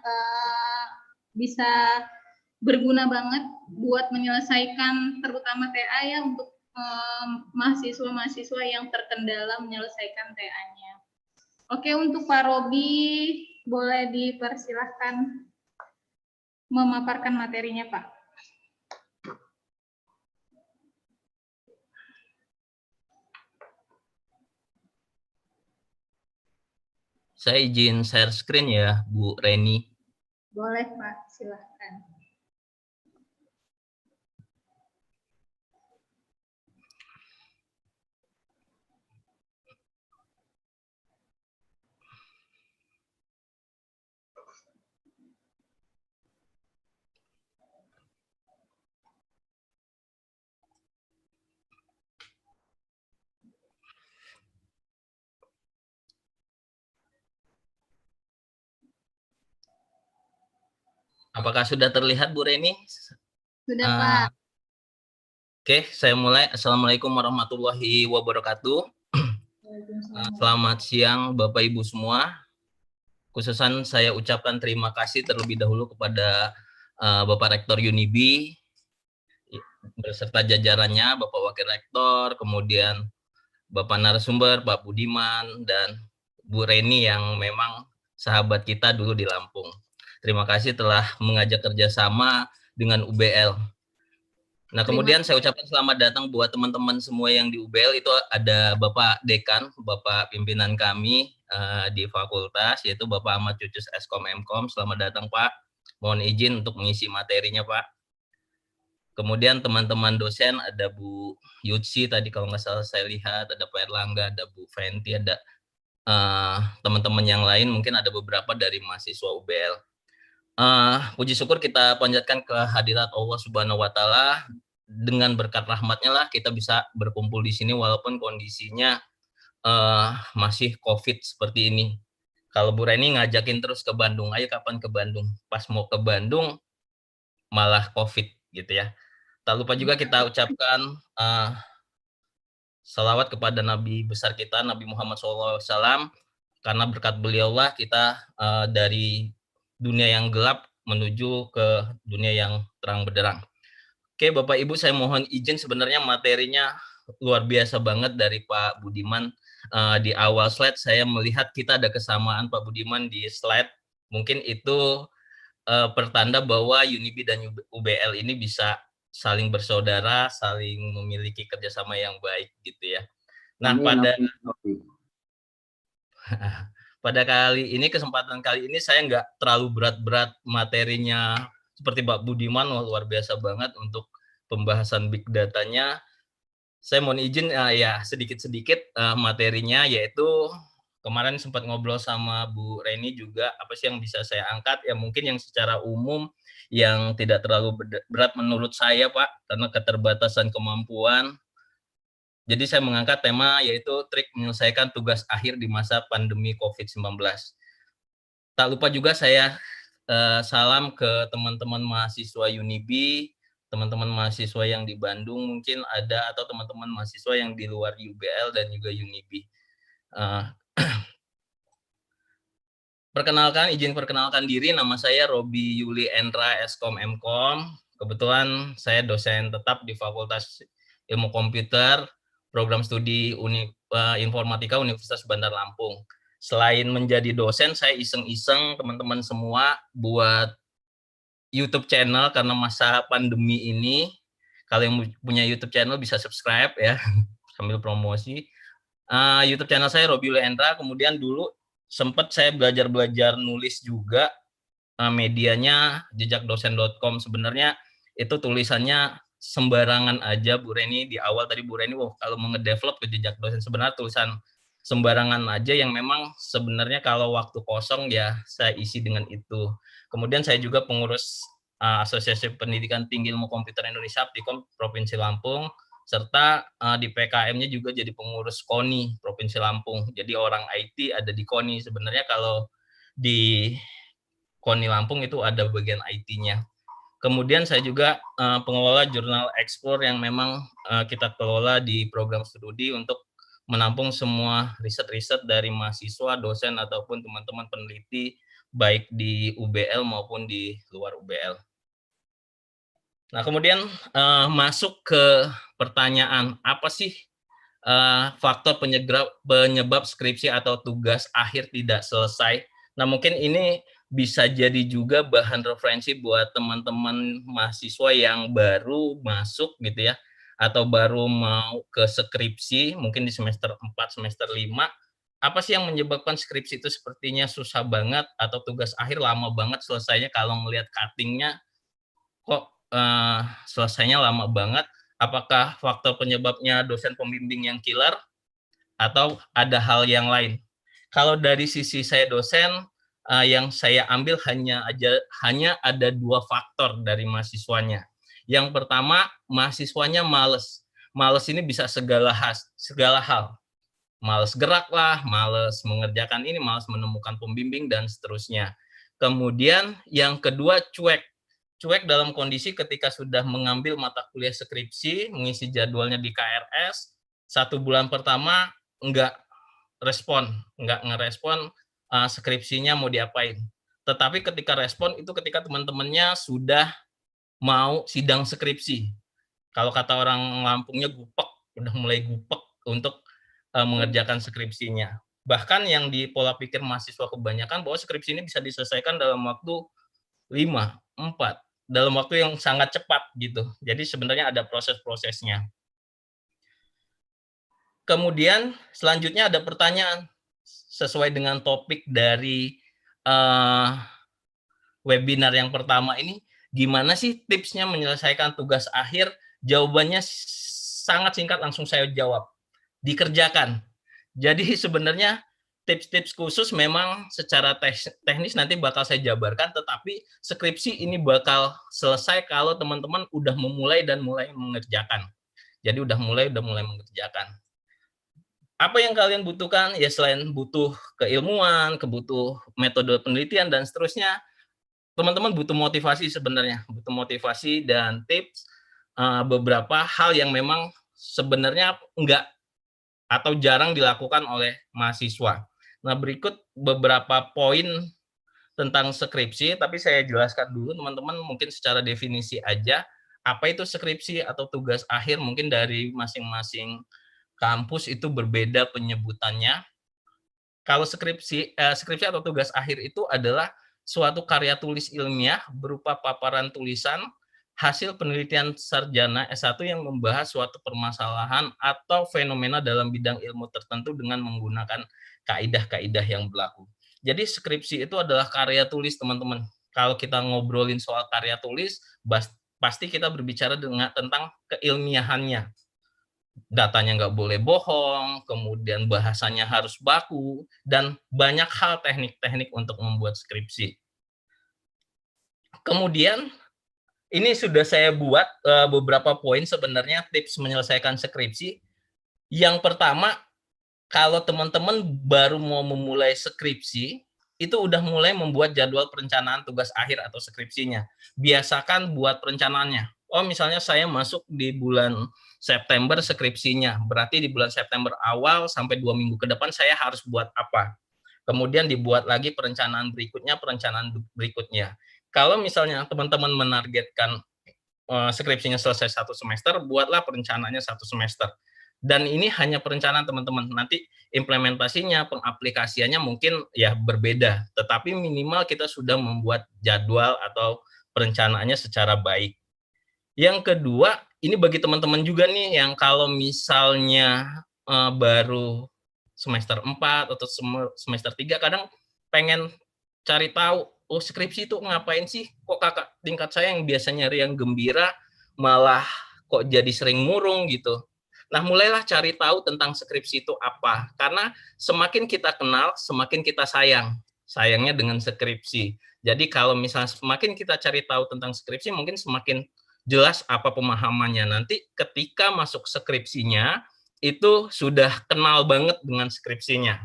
bisa berguna banget buat menyelesaikan terutama TA ya, untuk mahasiswa-mahasiswa yang terkendala menyelesaikan TA-nya. Oke, untuk Pak Robi boleh dipersilahkan memaparkan materinya, Pak. Saya izin share screen ya, Bu Reni. Boleh, Pak, silahkan. Apakah sudah terlihat, Bu Reni? Sudah, Pak. Oke, saya mulai. Assalamualaikum warahmatullahi wabarakatuh. Selamat siang, Bapak Ibu semua. Khususan saya ucapkan terima kasih terlebih dahulu kepada Bapak Rektor Unibi beserta jajarannya, Bapak Wakil Rektor, kemudian Bapak narasumber, Pak Budiman, dan Bu Reni yang memang sahabat kita dulu di Lampung. Terima kasih telah mengajak kerjasama dengan UBL. Nah, kemudian saya ucapkan selamat datang buat teman-teman semua yang di UBL. Itu ada Bapak Dekan, Bapak pimpinan kami di fakultas, yaitu Bapak Ahmad Cucus Eskom Mkom. Selamat datang, Pak. Mohon izin untuk mengisi materinya, Pak. Kemudian teman-teman dosen, ada Bu Yutsi, tadi kalau nggak salah saya lihat, ada Pak Erlangga, ada Bu Fenty, ada teman-teman yang lain, mungkin ada beberapa dari mahasiswa UBL. Puji syukur kita panjatkan kehadirat Allah Subhanahu wa Ta'ala. Dengan berkat rahmatnya lah kita bisa berkumpul di sini walaupun kondisinya masih COVID seperti ini. Kalau Bu Reni ngajakin terus ke Bandung, ayo kapan ke Bandung? Pas mau ke Bandung malah COVID gitu ya. Tak lupa juga kita ucapkan salawat kepada Nabi besar kita, Nabi Muhammad SAW, karena berkat beliaulah kita dari dunia yang gelap menuju ke dunia yang terang benderang. Oke, Bapak Ibu, saya mohon izin, sebenarnya materinya luar biasa banget dari Pak Budiman. Di awal slide saya melihat kita ada kesamaan Pak Budiman di slide. Mungkin itu pertanda bahwa Unibi dan UBL ini bisa saling bersaudara, saling memiliki kerjasama yang baik gitu ya. Nah, pada kali ini, kesempatan kali ini saya nggak terlalu berat-berat materinya seperti Pak Budiman, luar biasa banget untuk pembahasan big datanya. Saya mohon izin ya sedikit-sedikit materinya, yaitu kemarin sempat ngobrol sama Bu Reni juga, apa sih yang bisa saya angkat, ya mungkin yang secara umum yang tidak terlalu berat menurut saya, Pak, karena keterbatasan kemampuan. Jadi saya mengangkat tema yaitu trik menyelesaikan tugas akhir di masa pandemi COVID-19. Tak lupa juga saya salam ke teman-teman mahasiswa Unibi, teman-teman mahasiswa yang di Bandung mungkin ada, atau teman-teman mahasiswa yang di luar UBL dan juga Unibi. Izin perkenalkan diri, nama saya Robi Yuli Endra Eskom Mkom. Kebetulan saya dosen tetap di Fakultas Ilmu Komputer, Program Studi Informatika Universitas Bandar Lampung. Selain menjadi dosen, saya iseng-iseng teman-teman semua buat YouTube channel karena masa pandemi ini. Kalau yang punya YouTube channel bisa subscribe ya, sambil promosi. YouTube channel saya Robi Yuli Endra. Kemudian dulu sempat saya belajar nulis juga, medianya jejakdosen.com. Sebenarnya itu tulisannya sembarangan aja, Bu Reni. Di awal tadi Bu Reni, kalau mau ngedevelop ke jejak dosen, sebenarnya tulisan sembarangan aja yang memang sebenarnya kalau waktu kosong ya saya isi dengan itu. Kemudian saya juga pengurus Asosiasi Pendidikan Tinggi Ilmu Komputer Indonesia Aptikom Provinsi Lampung, serta di PKM-nya juga jadi pengurus KONI Provinsi Lampung. Jadi orang IT ada di KONI. Sebenarnya kalau di KONI Lampung itu ada bagian IT-nya. Kemudian saya juga pengelola jurnal Explore yang memang kita kelola di program studi untuk menampung semua riset-riset dari mahasiswa, dosen, ataupun teman-teman peneliti, baik di UBL maupun di luar UBL. Nah, kemudian masuk ke pertanyaan, apa sih faktor penyebab skripsi atau tugas akhir tidak selesai? Nah, mungkin ini bisa jadi juga bahan referensi buat teman-teman mahasiswa yang baru masuk gitu ya, atau baru mau ke skripsi, mungkin di semester 4, semester 5. Apa sih yang menyebabkan skripsi itu sepertinya susah banget, atau tugas akhir lama banget selesainya kalau melihat cutting-nya, kok selesainya lama banget? Apakah faktor penyebabnya dosen pembimbing yang killer, atau ada hal yang lain? Kalau dari sisi saya dosen, yang saya ambil hanya ada 2 faktor dari mahasiswanya. Yang pertama, mahasiswanya males. Males ini bisa segala hal. Males gerak lah, males mengerjakan ini, males menemukan pembimbing, dan seterusnya. Kemudian yang kedua, cuek. Cuek dalam kondisi ketika sudah mengambil mata kuliah skripsi, mengisi jadwalnya di KRS, 1 bulan pertama nggak ngerespon skripsinya mau diapain. Tetapi ketika respon itu ketika teman-temannya sudah mau sidang skripsi. Kalau kata orang Lampungnya gupek, udah mulai gupek untuk mengerjakan skripsinya. Bahkan yang di pola pikir mahasiswa kebanyakan bahwa skripsi ini bisa diselesaikan dalam waktu 5, 4, dalam waktu yang sangat cepat gitu. Jadi sebenarnya ada proses-prosesnya. Kemudian selanjutnya ada pertanyaan sesuai dengan topik dari webinar yang pertama ini, gimana sih tipsnya menyelesaikan tugas akhir? Jawabannya sangat singkat, langsung saya jawab. Dikerjakan. Jadi sebenarnya tips-tips khusus memang secara teknis nanti bakal saya jabarkan, tetapi skripsi ini bakal selesai kalau teman-teman udah memulai dan mulai mengerjakan. Jadi udah mulai mengerjakan. Apa yang kalian butuhkan? Ya selain butuh keilmuan, butuh metode penelitian, dan seterusnya, teman-teman butuh motivasi sebenarnya. Butuh motivasi dan tips, beberapa hal yang memang sebenarnya enggak atau jarang dilakukan oleh mahasiswa. Nah, berikut beberapa poin tentang skripsi, tapi saya jelaskan dulu teman-teman mungkin secara definisi aja, apa itu skripsi atau tugas akhir, mungkin dari masing-masing kampus itu berbeda penyebutannya. Kalau skripsi atau tugas akhir itu adalah suatu karya tulis ilmiah berupa paparan tulisan hasil penelitian sarjana S1 yang membahas suatu permasalahan atau fenomena dalam bidang ilmu tertentu dengan menggunakan kaidah-kaidah yang berlaku. Jadi skripsi itu adalah karya tulis, teman-teman. Kalau kita ngobrolin soal karya tulis, pasti kita berbicara tentang keilmiahannya. Datanya nggak boleh bohong, kemudian bahasanya harus baku, dan banyak hal teknik-teknik untuk membuat skripsi. Kemudian, ini sudah saya buat beberapa poin sebenarnya tips menyelesaikan skripsi. Yang pertama, kalau teman-teman baru mau memulai skripsi, itu udah mulai membuat jadwal perencanaan tugas akhir atau skripsinya. Biasakan buat perencanaannya. Oh, misalnya saya masuk di bulan September skripsinya, berarti di bulan September awal sampai 2 minggu ke depan saya harus buat apa. Kemudian dibuat lagi perencanaan berikutnya. Kalau misalnya teman-teman menargetkan skripsinya selesai 1 semester, buatlah perencanaannya 1 semester. Dan ini hanya perencanaan, teman-teman. Nanti implementasinya, pengaplikasiannya mungkin ya berbeda. Tetapi minimal kita sudah membuat jadwal atau perencanaannya secara baik. Yang kedua, ini bagi teman-teman juga nih yang kalau misalnya baru semester 4 atau semester 3, kadang pengen cari tahu, oh skripsi itu ngapain sih? Kok kakak tingkat saya yang biasanya yang gembira malah kok jadi sering murung gitu. Nah, mulailah cari tahu tentang skripsi itu apa. Karena semakin kita kenal, semakin kita sayang. Sayangnya dengan skripsi. Jadi kalau misalnya semakin kita cari tahu tentang skripsi, mungkin semakin jelas apa pemahamannya. Nanti ketika masuk skripsinya, itu sudah kenal banget dengan skripsinya.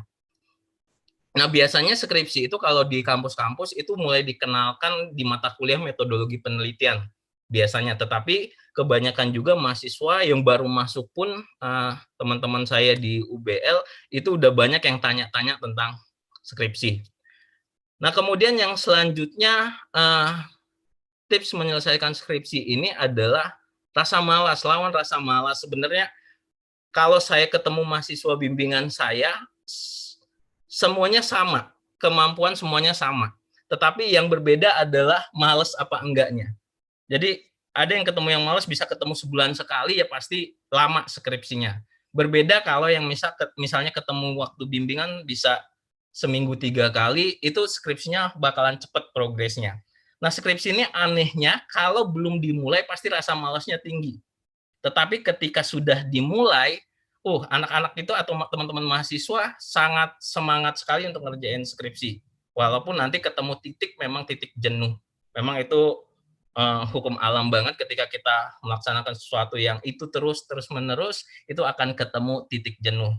Nah, biasanya skripsi itu kalau di kampus-kampus itu mulai dikenalkan di mata kuliah metodologi penelitian biasanya, tetapi kebanyakan juga mahasiswa yang baru masuk pun teman-teman saya di UBL itu udah banyak yang tanya-tanya tentang skripsi. Nah, kemudian yang selanjutnya tips menyelesaikan skripsi ini adalah rasa malas, lawan rasa malas. Sebenarnya kalau saya ketemu mahasiswa bimbingan saya, semuanya sama, kemampuan semuanya sama. Tetapi yang berbeda adalah males apa enggaknya. Jadi ada yang ketemu yang males bisa ketemu sebulan sekali, ya pasti lama skripsinya. Berbeda kalau yang misalnya ketemu waktu bimbingan bisa seminggu 3 kali, itu skripsinya bakalan cepat progresnya. Nah, skripsi ini anehnya kalau belum dimulai pasti rasa malasnya tinggi. Tetapi ketika sudah dimulai, anak-anak itu atau teman-teman mahasiswa sangat semangat sekali untuk ngerjain skripsi. Walaupun nanti ketemu titik memang titik jenuh. Memang itu hukum alam banget ketika kita melaksanakan sesuatu yang itu terus-menerus, itu akan ketemu titik jenuh.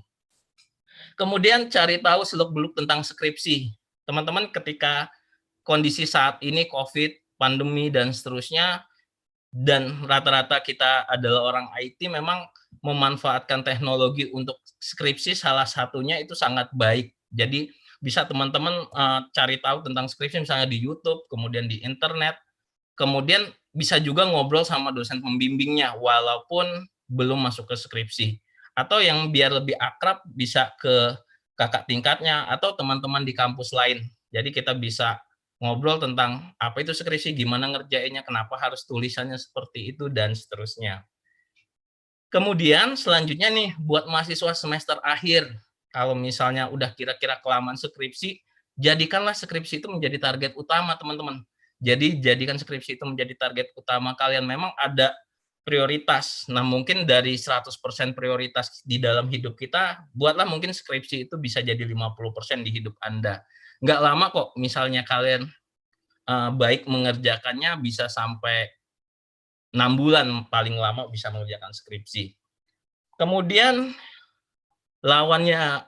Kemudian cari tahu seluk-beluk tentang skripsi. Teman-teman ketika kondisi saat ini COVID, pandemi, dan seterusnya, dan rata-rata kita adalah orang IT, memang memanfaatkan teknologi untuk skripsi salah satunya itu sangat baik. Jadi bisa teman-teman cari tahu tentang skripsi misalnya di YouTube, kemudian di internet, kemudian bisa juga ngobrol sama dosen pembimbingnya walaupun belum masuk ke skripsi. Atau yang biar lebih akrab bisa ke kakak tingkatnya atau teman-teman di kampus lain. Jadi kita bisa ngobrol tentang apa itu skripsi, gimana ngerjainnya, kenapa harus tulisannya seperti itu, dan seterusnya. Kemudian selanjutnya nih, buat mahasiswa semester akhir, kalau misalnya udah kira-kira kelamaan skripsi, jadikanlah skripsi itu menjadi target utama, teman-teman. Jadi jadikan skripsi itu menjadi target utama kalian. Memang ada prioritas. Nah, mungkin dari 100% prioritas di dalam hidup kita, buatlah mungkin skripsi itu bisa jadi 50% di hidup Anda. Nggak lama kok, misalnya kalian baik mengerjakannya bisa sampai 6 bulan paling lama bisa mengerjakan skripsi. Kemudian lawannya,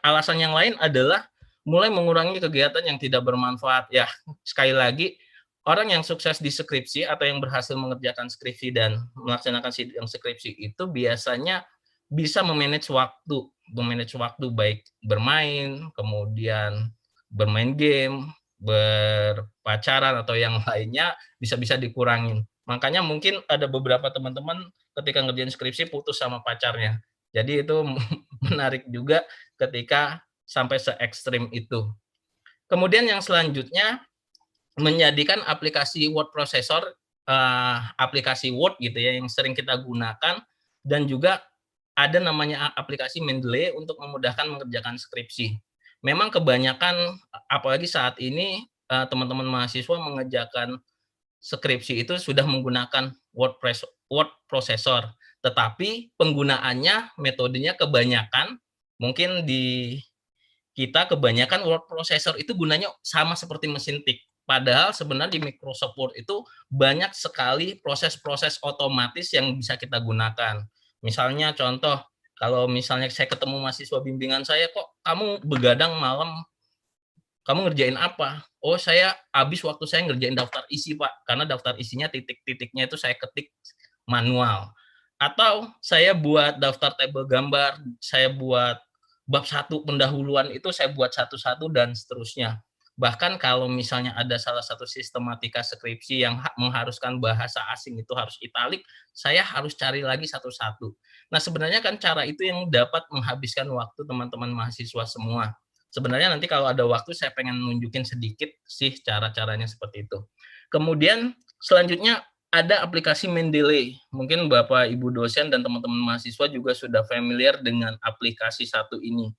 alasan yang lain adalah mulai mengurangi kegiatan yang tidak bermanfaat. Ya, sekali lagi, orang yang sukses di skripsi atau yang berhasil mengerjakan skripsi dan melaksanakan sidang skripsi itu biasanya bisa memanage waktu baik bermain, kemudian bermain game, berpacaran atau yang lainnya bisa dikurangin. Makanya mungkin ada beberapa teman-teman ketika ngerjain skripsi putus sama pacarnya. Jadi itu menarik juga ketika sampai se-ekstrim itu. Kemudian yang selanjutnya, menjadikan aplikasi word processor, aplikasi Word gitu ya, yang sering kita gunakan, dan juga ada namanya aplikasi Mendeley untuk memudahkan mengerjakan skripsi. Memang kebanyakan, apalagi saat ini, teman-teman mahasiswa mengerjakan skripsi itu sudah menggunakan word processor, tetapi penggunaannya, metodenya kebanyakan, mungkin di kita kebanyakan word processor itu gunanya sama seperti mesin tik. Padahal sebenarnya di Microsoft Word itu banyak sekali proses-proses otomatis yang bisa kita gunakan. Misalnya contoh, kalau misalnya saya ketemu mahasiswa bimbingan saya, kok kamu begadang malam, kamu ngerjain apa? Oh, saya habis waktu saya ngerjain daftar isi, Pak. Karena daftar isinya titik-titiknya itu saya ketik manual. Atau saya buat daftar tabel gambar, saya buat bab 1 pendahuluan itu saya buat satu-satu dan seterusnya. Bahkan kalau misalnya ada salah satu sistematika skripsi yang mengharuskan bahasa asing itu harus italik, saya harus cari lagi satu-satu. Nah, sebenarnya kan cara itu yang dapat menghabiskan waktu teman-teman mahasiswa semua. Sebenarnya nanti kalau ada waktu saya pengen nunjukin sedikit sih cara-caranya seperti itu. Kemudian selanjutnya ada aplikasi Mendeley. Mungkin Bapak Ibu dosen dan teman-teman mahasiswa juga sudah familiar dengan aplikasi satu ini.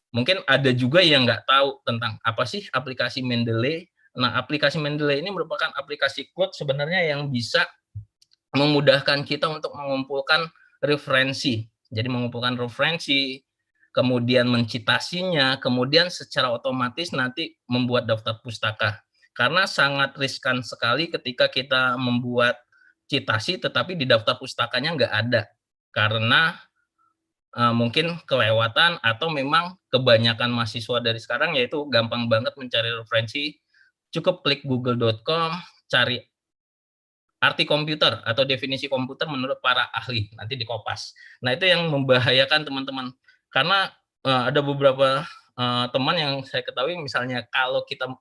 Mungkin ada juga yang nggak tahu tentang apa sih aplikasi Mendeley. Nah, aplikasi Mendeley ini merupakan aplikasi code sebenarnya yang bisa memudahkan kita untuk mengumpulkan referensi. Jadi mengumpulkan referensi, kemudian mencitasinya, kemudian secara otomatis nanti membuat daftar pustaka. Karena sangat riskan sekali ketika kita membuat citasi tetapi di daftar pustakanya nggak ada. Karena mungkin kelewatan atau memang kebanyakan mahasiswa dari sekarang yaitu gampang banget mencari referensi, cukup klik google.com, cari arti komputer atau definisi komputer menurut para ahli, nanti di Kopas. Nah, itu yang membahayakan teman-teman. Karena ada beberapa teman yang saya ketahui, misalnya kalau kita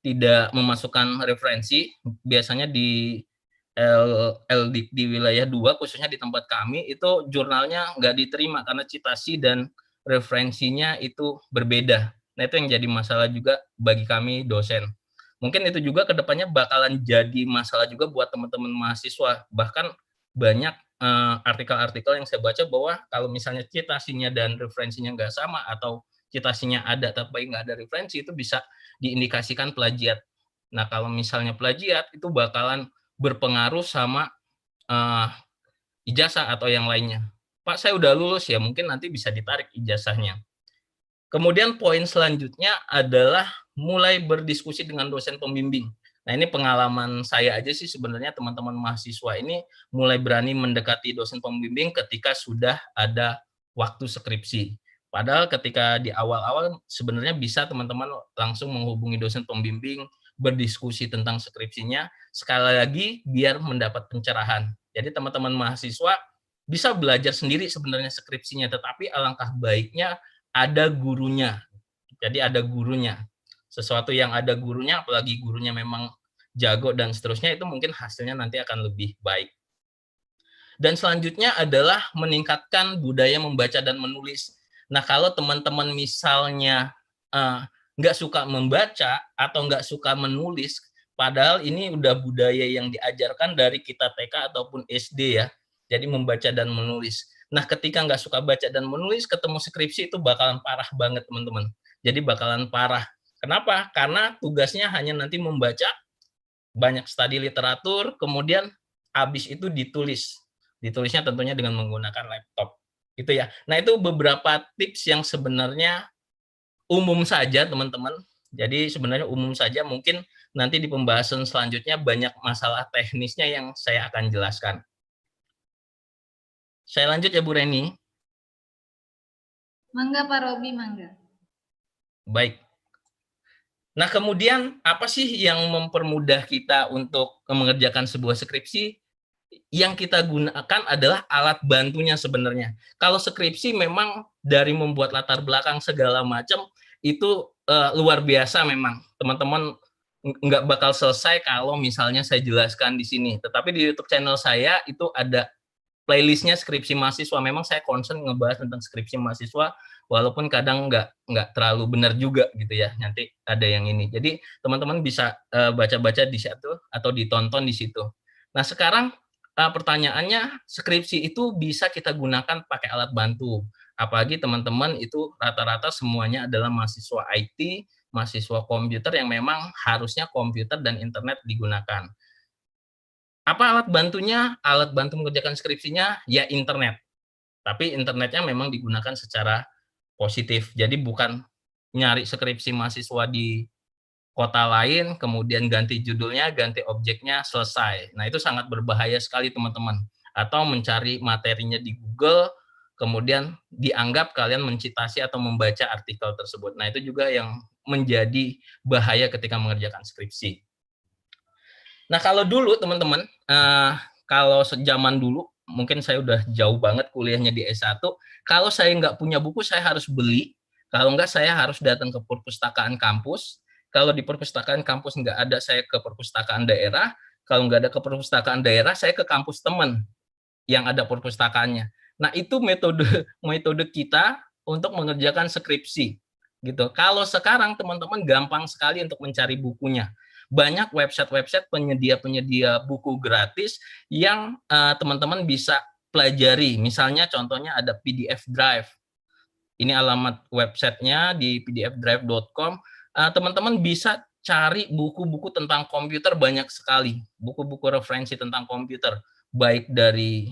tidak memasukkan referensi, biasanya di di wilayah 2, khususnya di tempat kami, itu jurnalnya nggak diterima karena citasi dan referensinya itu berbeda. Nah, itu yang jadi masalah juga bagi kami dosen. Mungkin itu juga kedepannya bakalan jadi masalah juga buat teman-teman mahasiswa. Bahkan banyak artikel-artikel yang saya baca bahwa kalau misalnya citasinya dan referensinya nggak sama, atau citasinya ada tapi nggak ada referensi, itu bisa diindikasikan plagiat. Nah, kalau misalnya plagiat, itu bakalan berpengaruh sama ijazah atau yang lainnya. Pak, saya udah lulus ya, mungkin nanti bisa ditarik ijazahnya. Kemudian poin selanjutnya adalah mulai berdiskusi dengan dosen pembimbing. Nah, ini pengalaman saya aja sih sebenarnya, teman-teman mahasiswa ini mulai berani mendekati dosen pembimbing ketika sudah ada waktu skripsi. Padahal ketika di awal-awal sebenarnya bisa teman-teman langsung menghubungi dosen pembimbing, berdiskusi tentang skripsinya, sekali lagi biar mendapat pencerahan. Jadi teman-teman mahasiswa bisa belajar sendiri sebenarnya skripsinya, tetapi alangkah baiknya ada gurunya. Jadi ada gurunya. Sesuatu yang ada gurunya, apalagi gurunya memang jago dan seterusnya, itu mungkin hasilnya nanti akan lebih baik. Dan selanjutnya adalah meningkatkan budaya membaca dan menulis. Nah, kalau teman-teman misalnya nggak suka membaca atau nggak suka menulis, padahal ini udah budaya yang diajarkan dari kita TK ataupun SD ya. Jadi membaca dan menulis. Nah, ketika nggak suka baca dan menulis, ketemu skripsi itu bakalan parah banget, teman-teman. Jadi bakalan parah. Kenapa? Karena tugasnya hanya nanti membaca, banyak studi literatur, kemudian habis itu ditulis. Ditulisnya tentunya dengan menggunakan laptop. Gitu ya. Nah, itu beberapa tips yang sebenarnya umum saja, teman-teman. Jadi sebenarnya umum saja, mungkin nanti di pembahasan selanjutnya banyak masalah teknisnya yang saya akan jelaskan. Saya lanjut ya Bu Reni. Mangga Pak Robi, mangga. Baik. Nah, kemudian apa sih yang mempermudah kita untuk mengerjakan sebuah skripsi? Yang kita gunakan adalah alat bantunya sebenarnya. Kalau skripsi memang dari membuat latar belakang segala macam itu luar biasa memang. Teman-teman nggak bakal selesai kalau misalnya saya jelaskan di sini. Tetapi di YouTube channel saya itu ada playlistnya skripsi mahasiswa. Memang saya concern ngebahas tentang skripsi mahasiswa, walaupun kadang nggak terlalu benar juga gitu ya. Nanti ada yang ini. Jadi teman-teman bisa baca-baca di situ atau ditonton di situ. Nah, sekarang pertanyaannya, skripsi itu bisa kita gunakan pakai alat bantu. Apalagi teman-teman itu rata-rata semuanya adalah mahasiswa IT, mahasiswa komputer yang memang harusnya komputer dan internet digunakan. Apa alat bantunya? Alat bantu mengerjakan skripsinya ya internet. Tapi internetnya memang digunakan secara positif. Jadi bukan nyari skripsi mahasiswa di kota lain, kemudian ganti judulnya, ganti objeknya, selesai. Nah, itu sangat berbahaya sekali, teman-teman. Atau mencari materinya di Google, kemudian dianggap kalian mencitasi atau membaca artikel tersebut. Nah, itu juga yang menjadi bahaya ketika mengerjakan skripsi. Nah, kalau dulu teman-teman, kalau sejaman dulu, mungkin saya udah jauh banget kuliahnya di S1, kalau saya nggak punya buku, saya harus beli. Kalau nggak, saya harus datang ke perpustakaan kampus. Kalau di perpustakaan kampus nggak ada, saya ke perpustakaan daerah. Kalau nggak ada ke perpustakaan daerah, saya ke kampus teman yang ada perpustakaannya. Nah, itu metode kita untuk mengerjakan skripsi. Gitu. Kalau sekarang teman-teman gampang sekali untuk mencari bukunya. Banyak website-website penyedia buku gratis yang teman-teman bisa pelajari. Misalnya contohnya ada PDF Drive. Ini alamat websitenya di pdfdrive.com. Teman-teman bisa cari buku-buku tentang komputer banyak sekali. Buku-buku referensi tentang komputer. Baik dari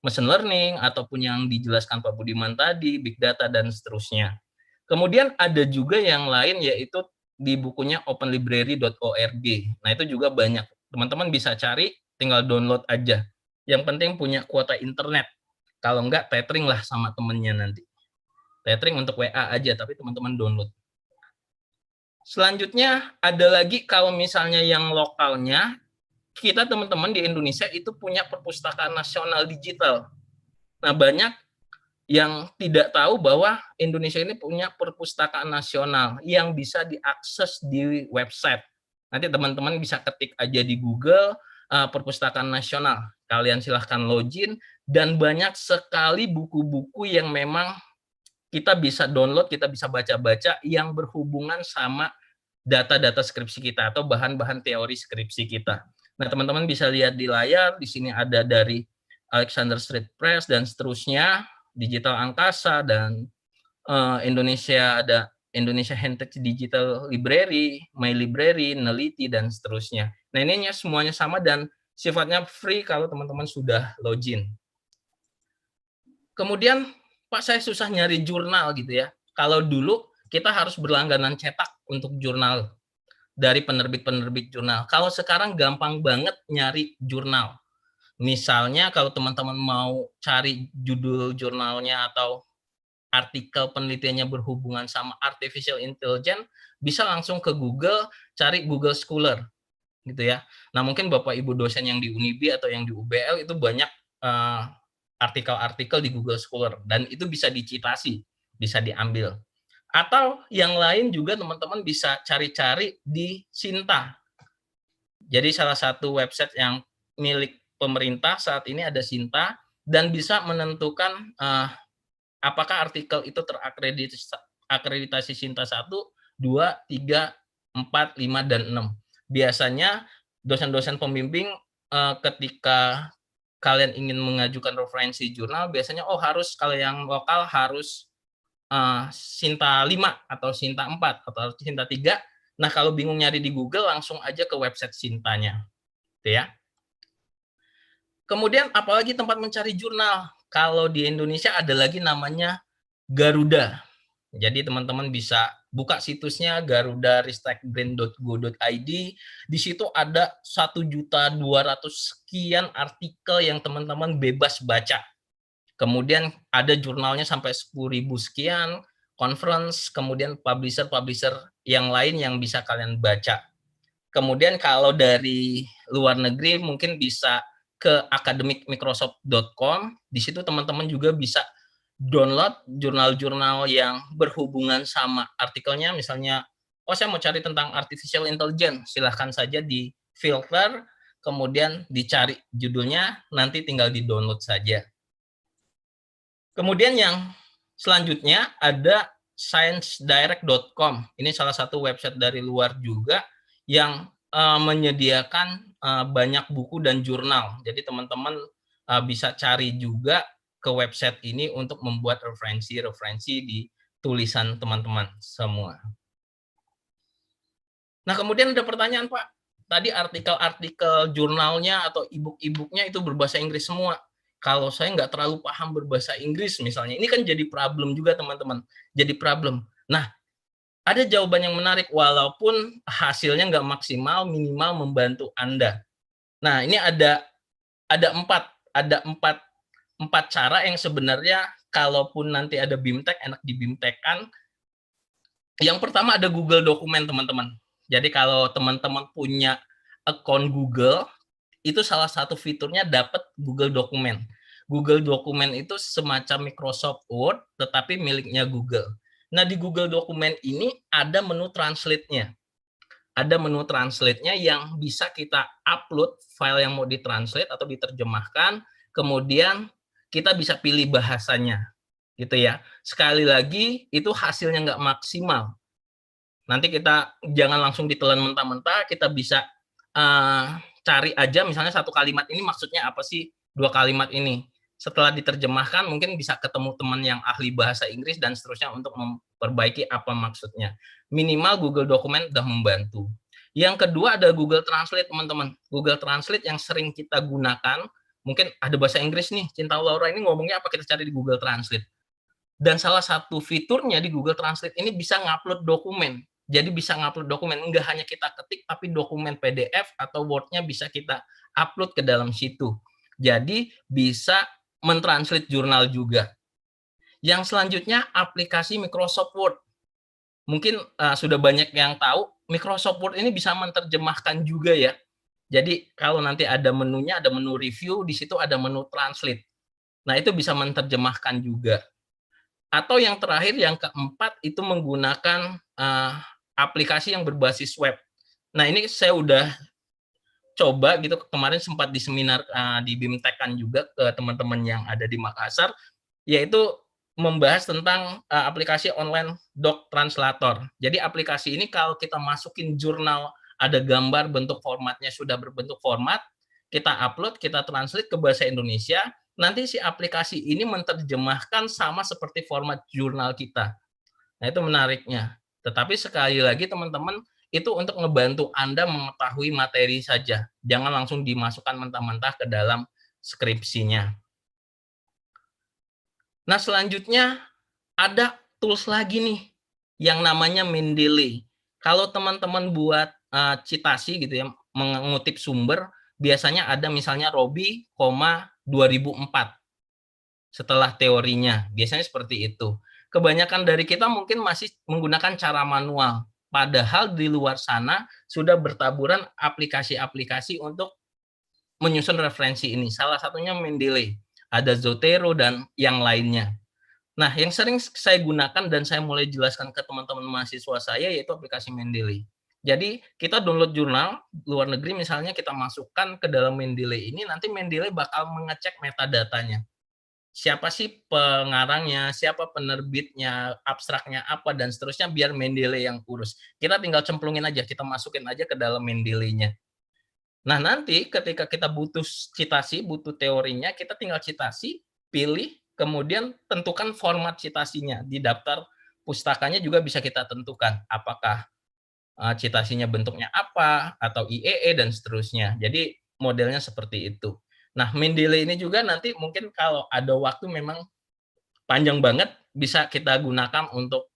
machine learning ataupun yang dijelaskan Pak Budiman tadi, big data, dan seterusnya. Kemudian ada juga yang lain yaitu di bukunya openlibrary.org. Nah, itu juga banyak. Teman-teman bisa cari, tinggal download aja. Yang penting punya kuota internet. Kalau enggak, tethering lah sama temennya nanti. Tethering untuk WA aja, tapi teman-teman download. Selanjutnya, ada lagi kalau misalnya yang lokalnya, kita teman-teman di Indonesia itu punya perpustakaan nasional digital. Nah, banyak yang tidak tahu bahwa Indonesia ini punya perpustakaan nasional yang bisa diakses di website. Nanti teman-teman bisa ketik aja di Google, perpustakaan nasional. Kalian silahkan login, dan banyak sekali buku-buku yang memang kita bisa download, kita bisa baca-baca yang berhubungan sama data-data skripsi kita atau bahan-bahan teori skripsi kita. Nah, teman-teman bisa lihat di layar, di sini ada dari Alexander Street Press dan seterusnya, Digital Angkasa, dan Indonesia ada Indonesia Handtext Digital Library, My Library, Neliti, dan seterusnya. Nah, ini semuanya sama dan sifatnya free kalau teman-teman sudah login. Kemudian, Pak, saya susah nyari jurnal gitu ya. Kalau dulu kita harus berlangganan cetak untuk jurnal dari penerbit-penerbit jurnal. Kalau sekarang gampang banget nyari jurnal. Misalnya kalau teman-teman mau cari judul jurnalnya atau artikel penelitiannya berhubungan sama artificial intelligence, bisa langsung ke Google, cari Google Scholar, gitu ya. Nah, mungkin Bapak Ibu dosen yang di Unibi atau yang di UBL itu banyak artikel-artikel di Google Scholar, dan itu bisa dicitasi, bisa diambil. Atau yang lain juga teman-teman bisa cari-cari di Sinta. Jadi salah satu website yang milik pemerintah saat ini ada Sinta, dan bisa menentukan apakah artikel itu terakreditasi Sinta 1, 2, 3, 4, 5, dan 6. Biasanya dosen-dosen pembimbing ketika kalian ingin mengajukan referensi jurnal, biasanya harus kalau yang lokal harus Sinta 5 atau Sinta 4 atau Sinta 3. Nah, kalau bingung nyari di Google, langsung aja ke website Sintanya. Gitu ya. Kemudian apalagi tempat mencari jurnal? Kalau di Indonesia ada lagi namanya Garuda. Jadi teman-teman bisa buka situsnya garudaristekbrain.go.id. Di situ ada 1.200.000 sekian artikel yang teman-teman bebas baca. Kemudian ada jurnalnya sampai 10.000 sekian, conference, kemudian publisher-publisher yang lain yang bisa kalian baca. Kemudian kalau dari luar negeri mungkin bisa ke academicmicrosoft.com. Di situ teman-teman juga bisa download jurnal-jurnal yang berhubungan sama artikelnya. Misalnya, saya mau cari tentang artificial intelligence, silahkan saja di filter, kemudian dicari judulnya, nanti tinggal di-download saja. Kemudian yang selanjutnya ada sciencedirect.com. Ini salah satu website dari luar juga yang menyediakan banyak buku dan jurnal. Jadi teman-teman bisa cari juga ke website ini untuk membuat referensi-referensi di tulisan teman-teman semua. Nah, kemudian ada pertanyaan, Pak. Tadi artikel-artikel jurnalnya atau e-book-e-booknya itu berbahasa Inggris semua. Kalau saya nggak terlalu paham berbahasa Inggris misalnya, ini kan jadi problem juga teman-teman, jadi problem. Nah, ada jawaban yang menarik, walaupun hasilnya nggak maksimal, minimal membantu Anda. Nah, ini ada empat cara yang sebenarnya kalaupun nanti ada BIMTEK, enak di BIMTEK-kan. Yang pertama ada Google Dokumen, teman-teman. Jadi kalau teman-teman punya akun Google, itu salah satu fiturnya dapat Google Dokumen. Google Dokumen itu semacam Microsoft Word, tetapi miliknya Google. Nah, di Google Dokumen ini ada menu translate-nya. Ada menu translate-nya yang bisa kita upload file yang mau ditranslate atau diterjemahkan, kemudian kita bisa pilih bahasanya. Gitu ya. Sekali lagi, itu hasilnya nggak maksimal. Nanti kita jangan langsung ditelan mentah-mentah, kita bisa cari aja misalnya satu kalimat ini maksudnya apa sih, 2 kalimat ini. Setelah diterjemahkan mungkin bisa ketemu teman yang ahli bahasa Inggris dan seterusnya untuk memperbaiki apa maksudnya. Minimal Google Dokumen sudah membantu. Yang kedua ada Google Translate, teman-teman. Google Translate yang sering kita gunakan, mungkin ada bahasa Inggris nih, Cinta Laura ini ngomongnya apa, kita cari di Google Translate. Dan salah satu fiturnya di Google Translate ini bisa ngupload dokumen. Jadi bisa ngupload dokumen, enggak hanya kita ketik, tapi dokumen PDF atau Word-nya bisa kita upload ke dalam situ. Jadi bisa mentranslate jurnal juga. Yang selanjutnya aplikasi Microsoft Word. Mungkin sudah banyak yang tahu Microsoft Word ini bisa menerjemahkan juga ya. Jadi kalau nanti ada menunya, ada menu review, di situ ada menu translate. Nah, itu bisa menerjemahkan juga. Atau yang terakhir, yang keempat, itu menggunakan aplikasi yang berbasis web. Nah, ini saya udah coba gitu, kemarin sempat di seminar di BIMTEK-kan juga ke teman-teman yang ada di Makassar, yaitu membahas tentang aplikasi online doc translator. Jadi aplikasi ini kalau kita masukin jurnal, ada gambar, bentuk formatnya sudah berbentuk format, kita upload, kita translate ke bahasa Indonesia, nanti si aplikasi ini menerjemahkan sama seperti format jurnal kita. Nah, itu menariknya. Tetapi sekali lagi teman-teman, itu untuk ngebantu Anda mengetahui materi saja. Jangan langsung dimasukkan mentah-mentah ke dalam skripsinya. Nah, selanjutnya ada tools lagi nih yang namanya Mendeley. Kalau teman-teman buat citasi gitu ya, mengutip sumber, biasanya ada misalnya Robi, 2004 setelah teorinya. Biasanya seperti itu. Kebanyakan dari kita mungkin masih menggunakan cara manual. Padahal di luar sana sudah bertaburan aplikasi-aplikasi untuk menyusun referensi ini. Salah satunya Mendeley, ada Zotero dan yang lainnya. Nah, yang sering saya gunakan dan saya mulai jelaskan ke teman-teman mahasiswa saya yaitu aplikasi Mendeley. Jadi, kita download jurnal luar negeri misalnya kita masukkan ke dalam Mendeley ini, nanti Mendeley bakal mengecek metadatanya. Siapa sih pengarangnya, siapa penerbitnya, abstraknya apa, dan seterusnya, biar Mendeley yang urus. Kita tinggal cemplungin aja, kita masukin aja ke dalam Mendeley-nya. Nah, nanti ketika kita butuh citasi, butuh teorinya, kita tinggal citasi, pilih, kemudian tentukan format citasinya. Di daftar pustakanya juga bisa kita tentukan apakah citasinya bentuknya apa, atau IEE, dan seterusnya. Jadi modelnya seperti itu. Nah, Mendeley ini juga nanti mungkin kalau ada waktu memang panjang banget, bisa kita gunakan untuk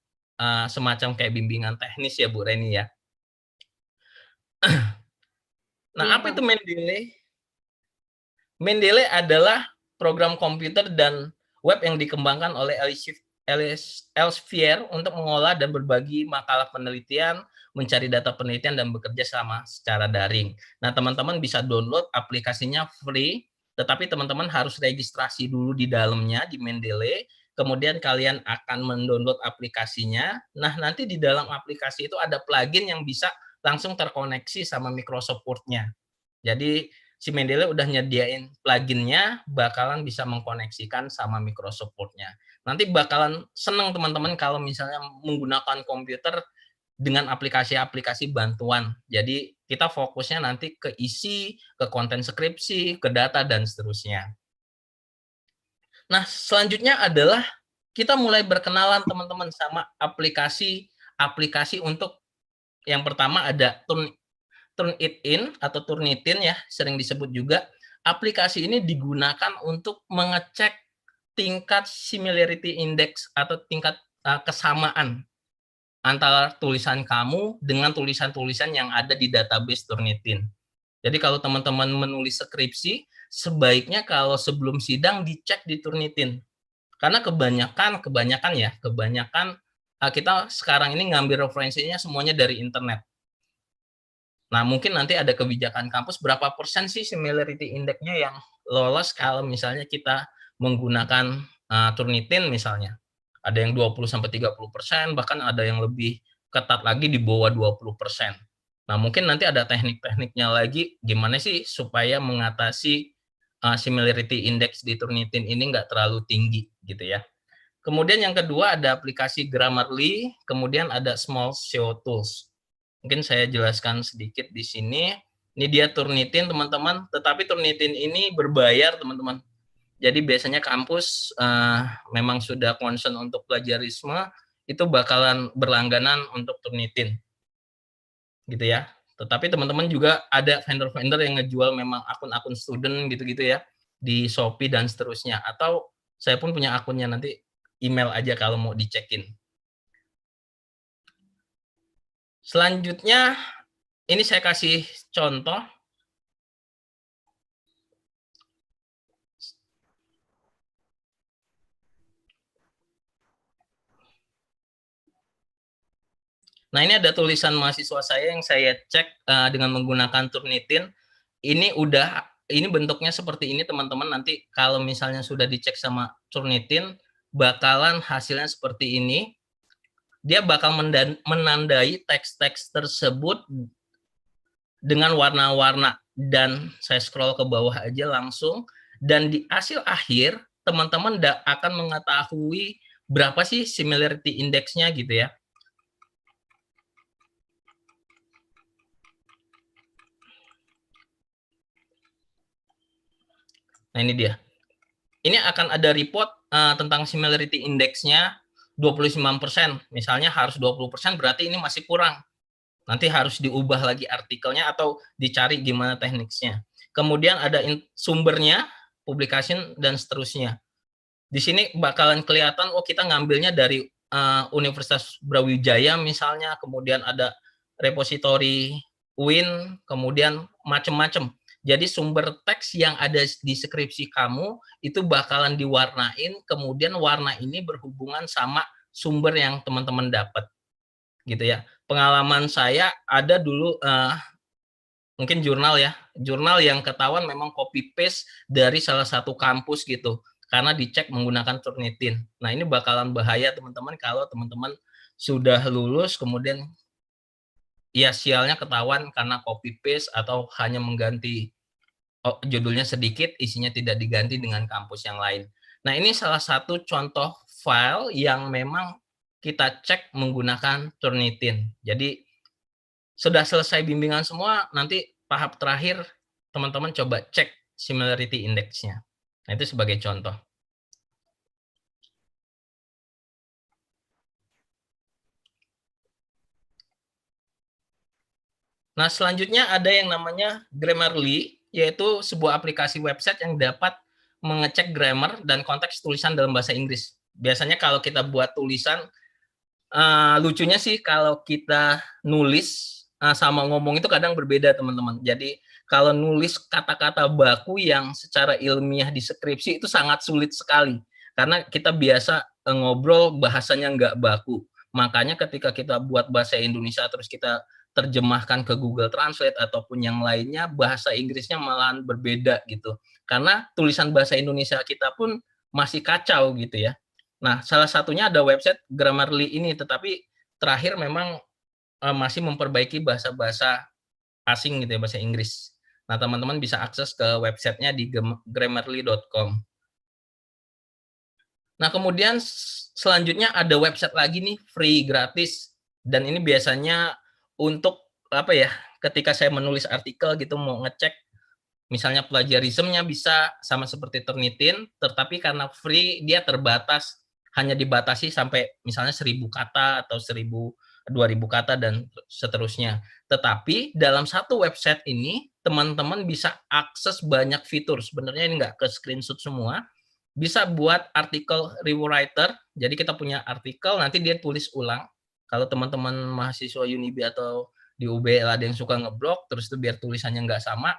semacam kayak bimbingan teknis ya Bu Reni ya. Nah, apa itu Mendeley? Mendeley adalah program komputer dan web yang dikembangkan oleh Elsevier untuk mengolah dan berbagi makalah penelitian, mencari data penelitian, dan bekerja sama secara daring. Nah, teman-teman bisa download aplikasinya free, tetapi teman-teman harus registrasi dulu di dalamnya, di Mendeley, kemudian kalian akan mendownload aplikasinya. Nah, nanti di dalam aplikasi itu ada plugin yang bisa langsung terkoneksi sama Microsoft Word-nya. Jadi, si Mendeley udah nyediain pluginnya, bakalan bisa mengkoneksikan sama Microsoft Word-nya. Nanti bakalan seneng teman-teman kalau misalnya menggunakan komputer dengan aplikasi-aplikasi bantuan. Jadi kita fokusnya nanti ke isi, ke konten skripsi, ke data, dan seterusnya. Nah, selanjutnya adalah kita mulai berkenalan teman-teman sama aplikasi untuk yang pertama ada Turnitin atau Turnitin ya, sering disebut juga. Aplikasi ini digunakan untuk mengecek tingkat similarity index atau tingkat kesamaan antara tulisan kamu dengan tulisan-tulisan yang ada di database Turnitin. Jadi kalau teman-teman menulis skripsi, sebaiknya kalau sebelum sidang dicek di Turnitin. Karena kebanyakan kita sekarang ini ngambil referensinya semuanya dari internet. Nah, mungkin nanti ada kebijakan kampus berapa persen sih similarity index-nya yang lolos kalau misalnya kita menggunakan Turnitin misalnya. Ada yang 20-30%, bahkan ada yang lebih ketat lagi di bawah 20%. Nah, mungkin nanti ada teknik-tekniknya lagi gimana sih supaya mengatasi similarity index di Turnitin ini nggak terlalu tinggi gitu ya. Kemudian yang kedua ada aplikasi Grammarly, kemudian ada Small SEO Tools. Mungkin saya jelaskan sedikit di sini. Ini dia Turnitin, teman-teman. Tetapi Turnitin ini berbayar, teman-teman. Jadi biasanya kampus memang sudah concern untuk plagiarisme, itu bakalan berlangganan untuk Turnitin. Gitu ya. Tetapi teman-teman juga ada vendor-vendor yang ngejual memang akun-akun student gitu-gitu ya, di Shopee dan seterusnya. Atau saya pun punya akunnya, nanti email aja kalau mau dicekin. Selanjutnya, ini saya kasih contoh. Nah, ini ada tulisan mahasiswa saya yang saya cek dengan menggunakan Turnitin. Ini bentuknya seperti ini, teman-teman. Nanti kalau misalnya sudah dicek sama Turnitin, bakalan hasilnya seperti ini. Dia bakal menandai teks-teks tersebut dengan warna-warna, dan saya scroll ke bawah aja langsung, dan di hasil akhir teman-teman akan mengetahui berapa sih similarity index-nya gitu ya. Nah, ini dia. Ini akan ada report tentang similarity index-nya 29%. Misalnya harus 20%, berarti ini masih kurang. Nanti harus diubah lagi artikelnya atau dicari gimana tekniknya. Kemudian ada sumbernya, publication, dan seterusnya. Di sini bakalan kelihatan, oh kita ngambilnya dari Universitas Brawijaya misalnya, kemudian ada repositori UIN, kemudian macam-macam. Jadi sumber teks yang ada di skripsi kamu itu bakalan diwarnain, kemudian warna ini berhubungan sama sumber yang teman-teman dapat, gitu ya. Pengalaman saya ada dulu mungkin jurnal ya, jurnal yang ketahuan memang copy paste dari salah satu kampus gitu, karena dicek menggunakan Turnitin. Nah, ini bakalan bahaya teman-teman kalau teman-teman sudah lulus kemudian ya sialnya ketahuan karena copy paste atau hanya mengganti judulnya sedikit, isinya tidak diganti dengan kampus yang lain. Nah, ini salah satu contoh file yang memang kita cek menggunakan Turnitin. Jadi sudah selesai bimbingan semua, nanti tahap terakhir teman-teman coba cek similarity index-nya. Nah, itu sebagai contoh. Nah, selanjutnya ada yang namanya Grammarly, yaitu sebuah aplikasi website yang dapat mengecek grammar dan konteks tulisan dalam bahasa Inggris. Biasanya kalau kita buat tulisan, lucunya sih kalau kita nulis sama ngomong itu kadang berbeda, teman-teman. Jadi kalau nulis kata-kata baku yang secara ilmiah di skripsi itu sangat sulit sekali. Karena kita biasa ngobrol bahasanya nggak baku. Makanya ketika kita buat bahasa Indonesia terus kita terjemahkan ke Google Translate ataupun yang lainnya, bahasa Inggrisnya malahan berbeda gitu. Karena tulisan bahasa Indonesia kita pun masih kacau gitu ya. Nah, salah satunya ada website Grammarly ini, tetapi terakhir memang masih memperbaiki bahasa-bahasa asing gitu ya, bahasa Inggris. Nah, teman-teman bisa akses ke websitenya di grammarly.com. Nah, kemudian selanjutnya ada website lagi nih, free, gratis. Dan ini biasanya untuk apa ya, ketika saya menulis artikel gitu, mau ngecek misalnya plagiarismenya bisa sama seperti Turnitin, tetapi karena free dia terbatas, hanya dibatasi sampai misalnya 1.000 kata atau 2.000 kata dan seterusnya. Tetapi dalam satu website ini teman-teman bisa akses banyak fitur. Sebenarnya ini nggak ke screenshot semua. Bisa buat artikel rewriter, jadi kita punya artikel, nanti dia tulis ulang. Kalau teman-teman mahasiswa Unibi atau di UBL ada yang suka ngeblok, terus itu biar tulisannya nggak sama,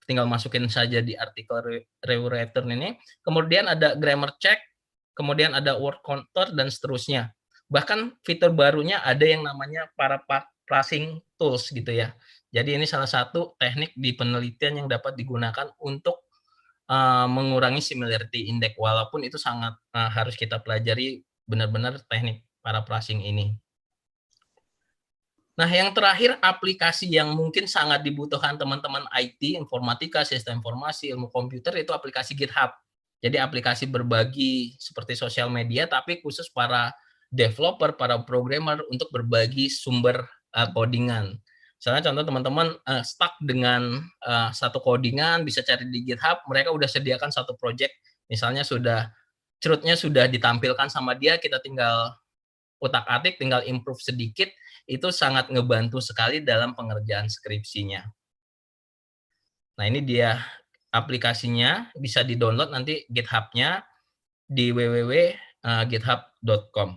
tinggal masukin saja di artikel rewriter ini. Kemudian ada grammar check, kemudian ada word counter, dan seterusnya. Bahkan fitur barunya ada yang namanya paraphrasing tools gitu ya. Jadi ini salah satu teknik di penelitian yang dapat digunakan untuk mengurangi similarity index, walaupun itu sangat harus kita pelajari benar-benar teknik paraphrasing ini. Nah, yang terakhir aplikasi yang mungkin sangat dibutuhkan teman-teman IT, informatika, sistem informasi, ilmu komputer, itu aplikasi GitHub. Jadi aplikasi berbagi seperti sosial media, tapi khusus para developer, para programmer untuk berbagi sumber codingan. Misalnya contoh teman-teman stuck dengan satu codingan, bisa cari di GitHub, mereka udah sediakan satu project, misalnya cerutnya sudah ditampilkan sama dia, kita tinggal utak-atik, tinggal improve sedikit, itu sangat ngebantu sekali dalam pengerjaan skripsinya. Nah, ini dia aplikasinya, bisa di-download nanti GitHub-nya di www.github.com.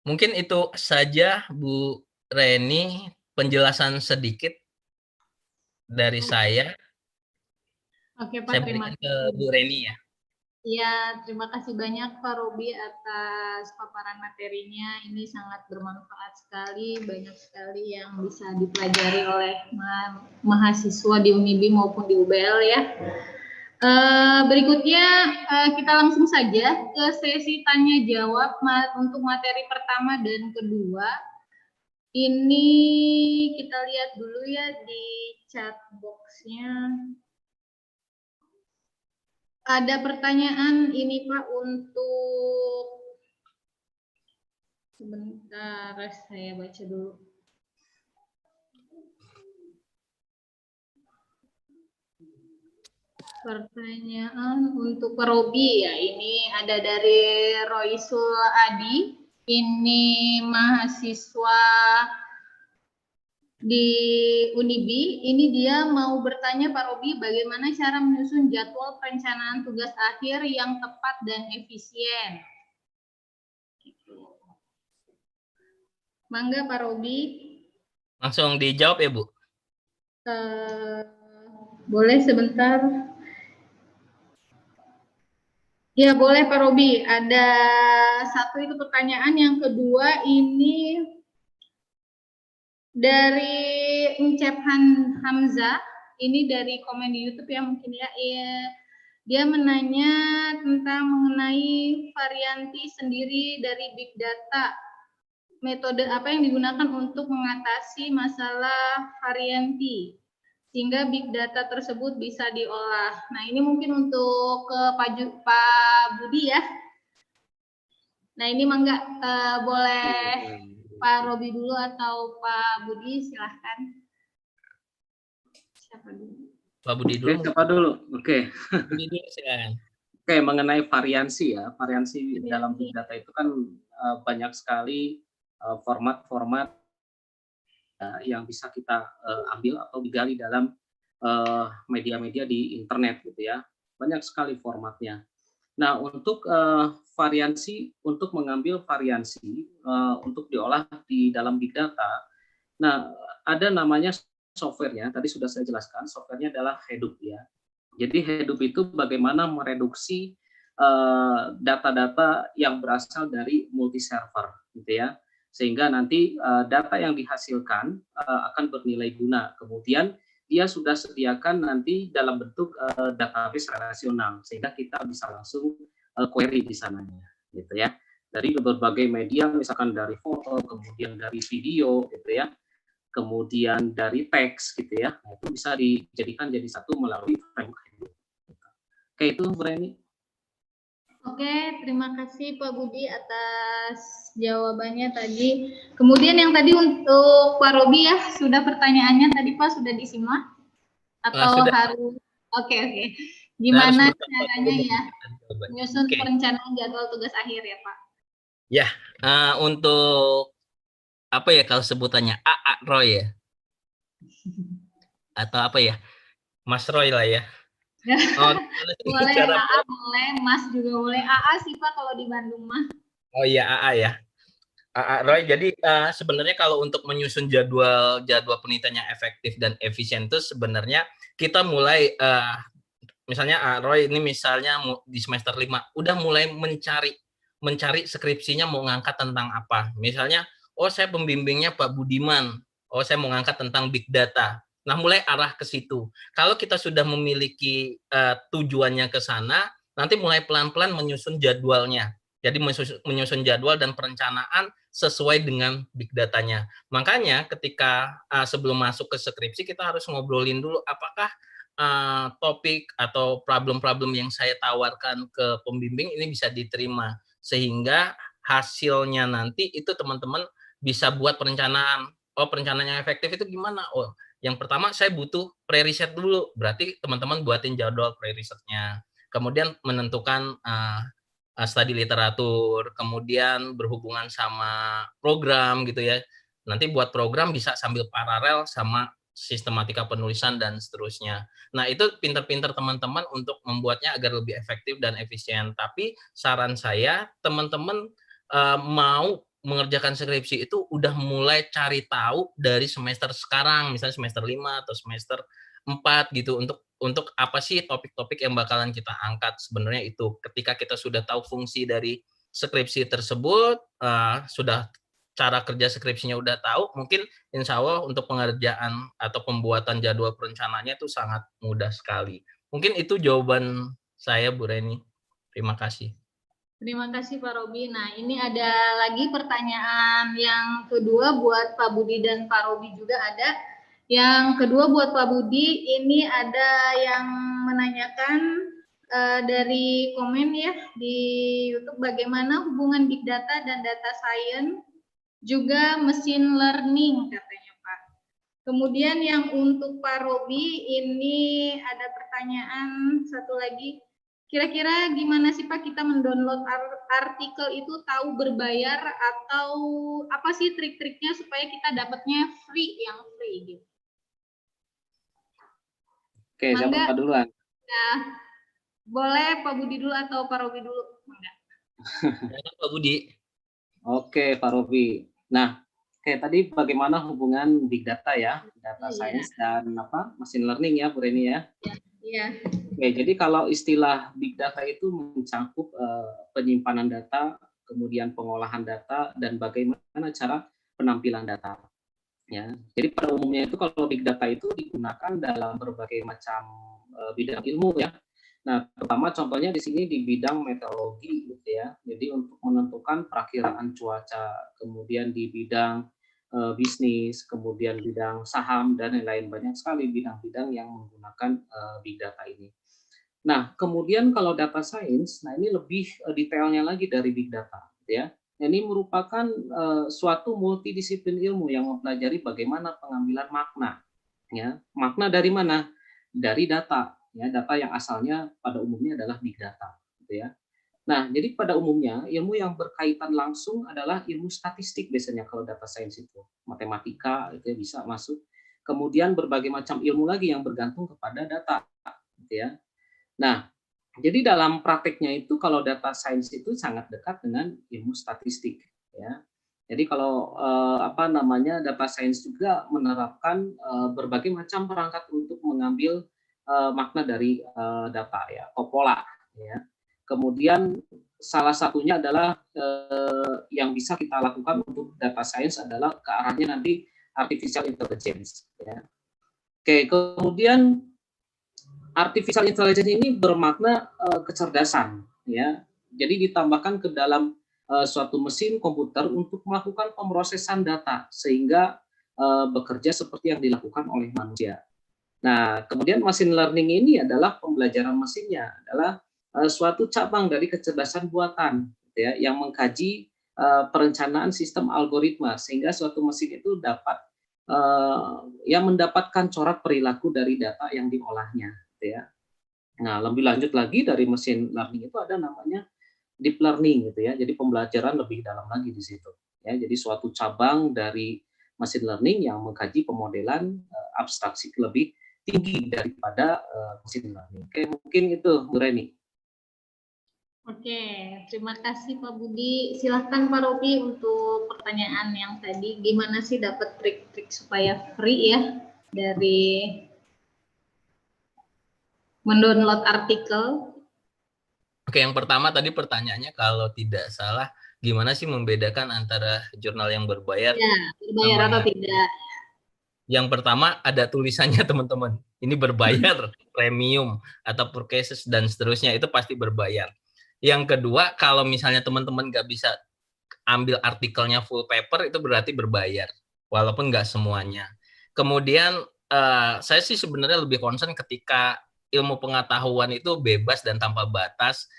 Mungkin itu saja Bu Reni, penjelasan sedikit dari saya. Oke, Pak, Saya terima berikan ke kasih. Bu Reni ya. Ya, terima kasih banyak Pak Robi atas paparan materinya. Ini sangat bermanfaat sekali, banyak sekali yang bisa dipelajari oleh mahasiswa di Unibi maupun di UBL ya. Berikutnya kita langsung saja ke sesi tanya jawab untuk materi pertama dan kedua. Ini kita lihat dulu ya di chat box-nya. Ada pertanyaan ini Pak untuk sebentar saya baca dulu. Pertanyaan untuk Pak Robi ya, ini ada dari Roisul Adi, ini mahasiswa di Unibi. Ini dia mau bertanya Pak Robi, bagaimana cara menyusun jadwal perencanaan tugas akhir yang tepat dan efisien? Mangga Pak Robi. Langsung dijawab ya Bu? Boleh sebentar. Ya boleh Pak Robi, ada satu itu pertanyaan, yang kedua ini dari Encep Hamzah, ini dari komen di YouTube ya mungkin ya, dia menanya tentang mengenai varianti sendiri dari Big Data, metode apa yang digunakan untuk mengatasi masalah varianti sehingga big data tersebut bisa diolah. Nah, ini mungkin untuk ke Pak Budi ya. Nah, ini mangga boleh Pak Robi dulu atau Pak Budi, silahkan. Siapa dulu? Pak Budi dulu. Oke, siapa dulu? Oke. Budi dulu silakan. Oke, mengenai variansi ya, variansi dalam big data itu kan banyak sekali format-format yang bisa kita ambil atau digali dalam media-media di internet gitu ya. Banyak sekali formatnya. Nah, untuk variansi, untuk mengambil variansi untuk diolah di dalam big data, nah ada namanya softwarenya, tadi sudah saya jelaskan, softwarenya adalah Hadoop ya. Jadi Hadoop itu bagaimana mereduksi data-data yang berasal dari multi server gitu ya, sehingga nanti data yang dihasilkan akan bernilai guna. Kemudian dia sudah sediakan nanti dalam bentuk database relasional, sehingga kita bisa langsung query di sananya gitu ya, dari berbagai media, misalkan dari foto, kemudian dari video gitu ya, kemudian dari teks gitu ya. Nah, itu bisa dijadikan jadi satu melalui framework. Oke, itu Bu Reni. Oke, terima kasih Pak Budi atas jawabannya tadi. Kemudian yang tadi untuk Pak Robi ya, sudah pertanyaannya tadi Pak sudah disimak? Atau harus? Oke. Gimana caranya ya menyusun perencanaan jadwal tugas akhir ya Pak? Ya, untuk apa ya kalau sebutannya AA Roy ya? Atau apa ya? Mas Roy lah ya. Oh, boleh AA, boleh Mas juga boleh. AA sih Pak kalau di Bandung mah. Oh iya AA ya. AA Roy. Jadi sebenarnya kalau untuk menyusun jadwal penelitian yang efektif dan efisien itu sebenarnya kita mulai misalnya Roy ini misalnya di semester 5 udah mulai mencari skripsinya mau ngangkat tentang apa. Misalnya, oh saya pembimbingnya Pak Budiman, oh saya mau ngangkat tentang big data. Nah, mulai arah ke situ. Kalau kita sudah memiliki tujuannya ke sana, nanti mulai pelan-pelan menyusun jadwalnya. Jadi menyusun jadwal dan perencanaan sesuai dengan big datanya. Makanya ketika sebelum masuk ke skripsi kita harus ngobrolin dulu apakah topik atau problem-problem yang saya tawarkan ke pembimbing ini bisa diterima. Sehingga hasilnya nanti itu teman-teman bisa buat perencanaan. Oh, perencanaan yang efektif itu gimana? Oh, yang pertama saya butuh pre-riset dulu. Berarti teman-teman buatin jadwal pre-risetnya. Kemudian menentukan studi literatur, kemudian berhubungan sama program gitu ya. Nanti buat program bisa sambil paralel sama sistematika penulisan dan seterusnya. Nah, itu pinter-pinter teman-teman untuk membuatnya agar lebih efektif dan efisien. Tapi saran saya, teman-teman mau mengerjakan skripsi itu udah mulai cari tahu dari semester sekarang, misalnya semester 5 atau semester 4 gitu untuk apa sih topik-topik yang bakalan kita angkat sebenarnya itu. Ketika kita sudah tahu fungsi dari skripsi tersebut, sudah cara kerja skripsinya udah tahu, mungkin insya Allah untuk pengerjaan atau pembuatan jadwal perencanaannya itu sangat mudah sekali. Mungkin itu jawaban saya, Bu Reni. Terima kasih. Terima kasih Pak Robi. Nah, ini ada lagi pertanyaan yang kedua buat Pak Budi dan Pak Robi juga ada. Yang kedua buat Pak Budi, ini ada yang menanyakan dari komen ya di YouTube, bagaimana hubungan Big Data dan Data Science juga Machine Learning katanya Pak. Kemudian yang untuk Pak Robi, ini ada pertanyaan satu lagi. Kira-kira gimana sih Pak kita mendownload artikel itu tahu berbayar atau apa sih trik-triknya supaya kita dapatnya yang free gitu? Oke, siapa duluan? Ya, boleh Pak Budi dulu atau Pak Robi dulu? Pak Budi. Oke, Pak Robi. Nah, tadi bagaimana hubungan Big Data ya, Data Science dan Machine Learning ya, Bu Reni ya? Iya. Oke, jadi kalau istilah Big Data itu mencakup penyimpanan data, kemudian pengolahan data, dan bagaimana cara penampilan data. Ya, jadi pada umumnya itu kalau Big Data itu digunakan dalam berbagai macam bidang ilmu ya. Nah, pertama contohnya di sini di bidang meteorologi gitu ya. Jadi untuk menentukan perakiraan cuaca, kemudian di bidang bisnis, kemudian bidang saham dan lain-lain, banyak sekali bidang-bidang yang menggunakan Big Data ini. Nah, kemudian kalau data science, nah ini lebih detailnya lagi dari Big Data, gitu ya. Ini merupakan suatu multidisiplin ilmu yang mempelajari bagaimana pengambilan makna, ya. Makna dari mana? Dari data, ya, data yang asalnya pada umumnya adalah Big Data, gitu ya. Nah, jadi pada umumnya ilmu yang berkaitan langsung adalah ilmu statistik biasanya kalau data science itu. Matematika itu bisa masuk. Kemudian berbagai macam ilmu lagi yang bergantung kepada data, gitu ya. Nah, jadi dalam prakteknya itu kalau data science itu sangat dekat dengan ilmu statistik, ya. Jadi kalau data science juga menerapkan berbagai macam perangkat untuk mengambil makna dari data ya, pola, ya. Kemudian salah satunya adalah yang bisa kita lakukan untuk data science adalah ke arahnya nanti artificial intelligence. Ya. Oke, kemudian artificial intelligence ini bermakna kecerdasan, ya. Jadi ditambahkan ke dalam suatu mesin komputer untuk melakukan pemrosesan data sehingga bekerja seperti yang dilakukan oleh manusia. Nah, kemudian machine learning ini adalah pembelajaran mesinnya, adalah suatu cabang dari kecerdasan buatan, ya, yang mengkaji perencanaan sistem algoritma sehingga suatu mesin itu dapat mendapatkan corak perilaku dari data yang diolahnya, gitu ya. Nah, lebih lanjut lagi dari machine learning itu ada namanya deep learning, gitu ya. Jadi pembelajaran lebih dalam lagi di situ, ya. Jadi suatu cabang dari machine learning yang mengkaji pemodelan abstraksi lebih tinggi daripada machine learning. Oke, mungkin itu Bu Reni. Oke, terima kasih Pak Budi. Silahkan Pak Robi untuk pertanyaan yang tadi, gimana sih dapat trik-trik supaya free ya dari mendownload artikel? Oke, yang pertama tadi pertanyaannya kalau tidak salah, gimana sih membedakan antara jurnal yang berbayar? Ya, berbayar atau tidak? Yang pertama ada tulisannya teman-teman, ini berbayar, premium, atau purchases, dan seterusnya, itu pasti berbayar. Yang kedua, kalau misalnya teman-teman nggak bisa ambil artikelnya full paper, itu berarti berbayar, walaupun nggak semuanya. Kemudian, saya sih sebenarnya lebih concern ketika ilmu pengetahuan itu bebas dan tanpa batas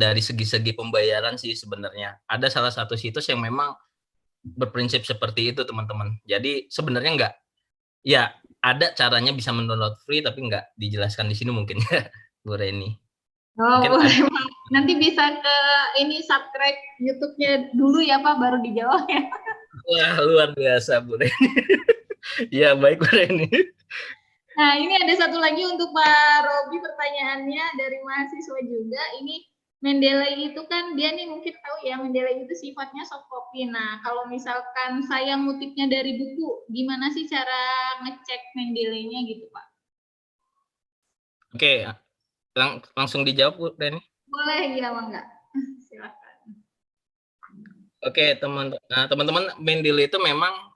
dari segi-segi pembayaran sih sebenarnya. Ada salah satu situs yang memang berprinsip seperti itu teman-teman. Jadi sebenarnya nggak, ya ada caranya bisa mendownload free tapi nggak dijelaskan di sini mungkin ya Bu Reni. Oh, boleh Pak. Nanti bisa ke ini subscribe YouTube-nya dulu ya Pak, baru dijawab ya. Wah, luar biasa Bu Reni. Ya baik Bu Reni. Nah, ini ada satu lagi untuk Pak Robi pertanyaannya dari mahasiswa juga. Ini Mendeley itu kan dia nih mungkin tahu ya, Mendeley itu sifatnya soft copy. Nah, kalau misalkan saya ngutipnya dari buku, gimana sih cara ngecek Mendeley-nya gitu, Pak? Oke, langsung dijawab Bu Reni. Boleh, ya Bangga. Silakan. Oke, teman-teman, Mendeley itu memang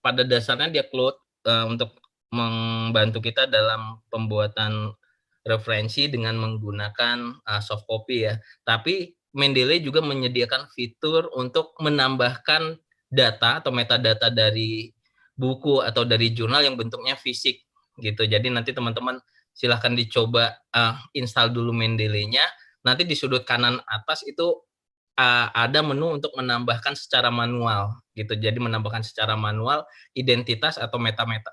pada dasarnya dia cloud untuk membantu kita dalam pembuatan referensi dengan menggunakan soft copy ya. Tapi Mendeley juga menyediakan fitur untuk menambahkan data atau metadata dari buku atau dari jurnal yang bentuknya fisik gitu. Jadi nanti teman-teman silahkan dicoba install dulu Mendeley-nya. Nanti di sudut kanan atas itu ada menu untuk menambahkan secara manual gitu. Jadi menambahkan secara manual identitas atau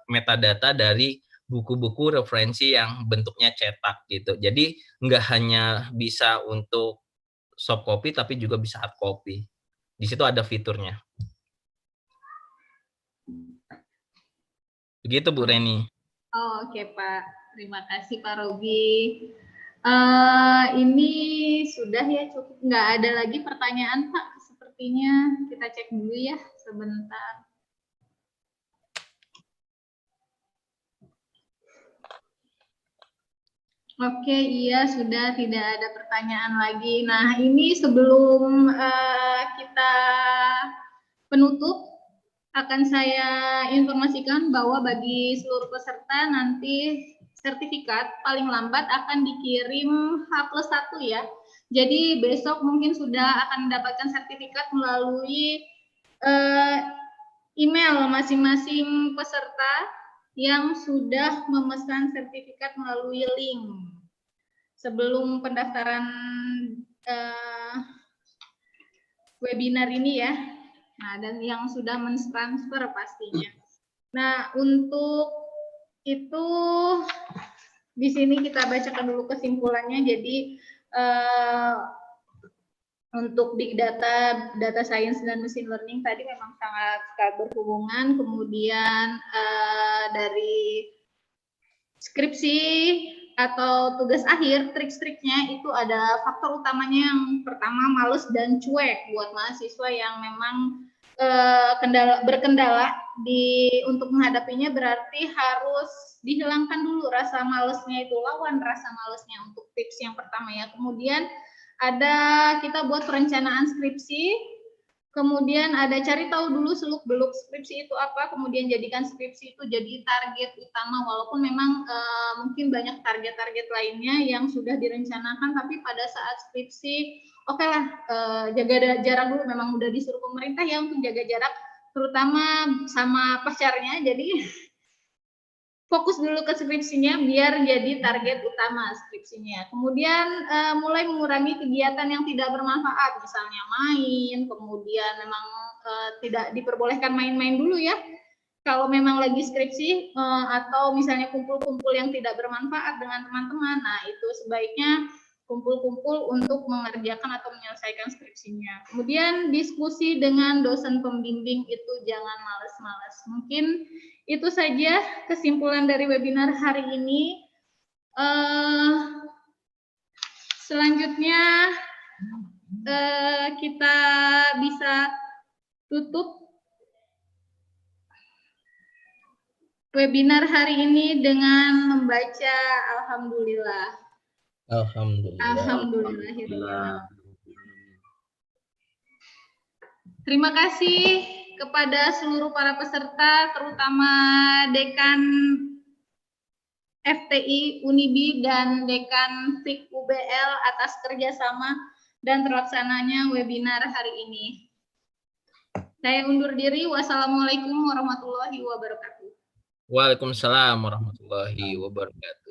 metadata dari buku-buku referensi yang bentuknya cetak gitu. Jadi nggak hanya bisa untuk soft copy tapi juga bisa hard copy. Di situ ada fiturnya. Begitu Bu Reni. Oh, oke Pak, terima kasih Pak Robi. Ini sudah ya, cukup, nggak ada lagi pertanyaan Pak. Sepertinya kita cek dulu ya sebentar. Oke, iya sudah tidak ada pertanyaan lagi. Nah, ini sebelum kita penutup, akan saya informasikan bahwa bagi seluruh peserta nanti sertifikat paling lambat akan dikirim H+1 ya. Jadi besok mungkin sudah akan mendapatkan sertifikat melalui email masing-masing peserta yang sudah memesan sertifikat melalui link. Sebelum pendaftaran webinar ini ya. Nah, dan yang sudah mentransfer pastinya. Nah, untuk itu di sini kita bacakan dulu kesimpulannya. Jadi untuk big data, data science dan machine learning tadi memang sangat berhubungan. Kemudian dari skripsi atau tugas akhir, trik-triknya itu ada faktor utamanya yang pertama males dan cuek buat mahasiswa yang memang berkendala untuk menghadapinya, berarti harus dihilangkan dulu rasa malesnya itu, lawan rasa malesnya untuk tips yang pertama ya. Kemudian ada kita buat perencanaan skripsi. Kemudian ada cari tahu dulu seluk-beluk skripsi itu apa, kemudian jadikan skripsi itu jadi target utama, walaupun memang mungkin banyak target-target lainnya yang sudah direncanakan, tapi pada saat skripsi, oke lah, jaga jarak dulu, memang udah disuruh pemerintah ya untuk jaga jarak, terutama sama pacarnya, jadi fokus dulu ke skripsinya biar jadi target utama skripsinya. Kemudian mulai mengurangi kegiatan yang tidak bermanfaat, misalnya main, kemudian memang tidak diperbolehkan main-main dulu ya. Kalau memang lagi skripsi atau misalnya kumpul-kumpul yang tidak bermanfaat dengan teman-teman, nah itu sebaiknya kumpul-kumpul untuk mengerjakan atau menyelesaikan skripsinya. Kemudian diskusi dengan dosen pembimbing itu jangan males-males. Mungkin itu saja kesimpulan dari webinar hari ini. Selanjutnya kita bisa tutup webinar hari ini dengan membaca Alhamdulillah. Alhamdulillah. Terima kasih kepada seluruh para peserta, terutama Dekan FTI Unibi dan Dekan FIK UBL atas kerjasama dan terlaksananya webinar hari ini. Saya undur diri. Wassalamualaikum warahmatullahi wabarakatuh. Waalaikumsalam warahmatullahi wabarakatuh.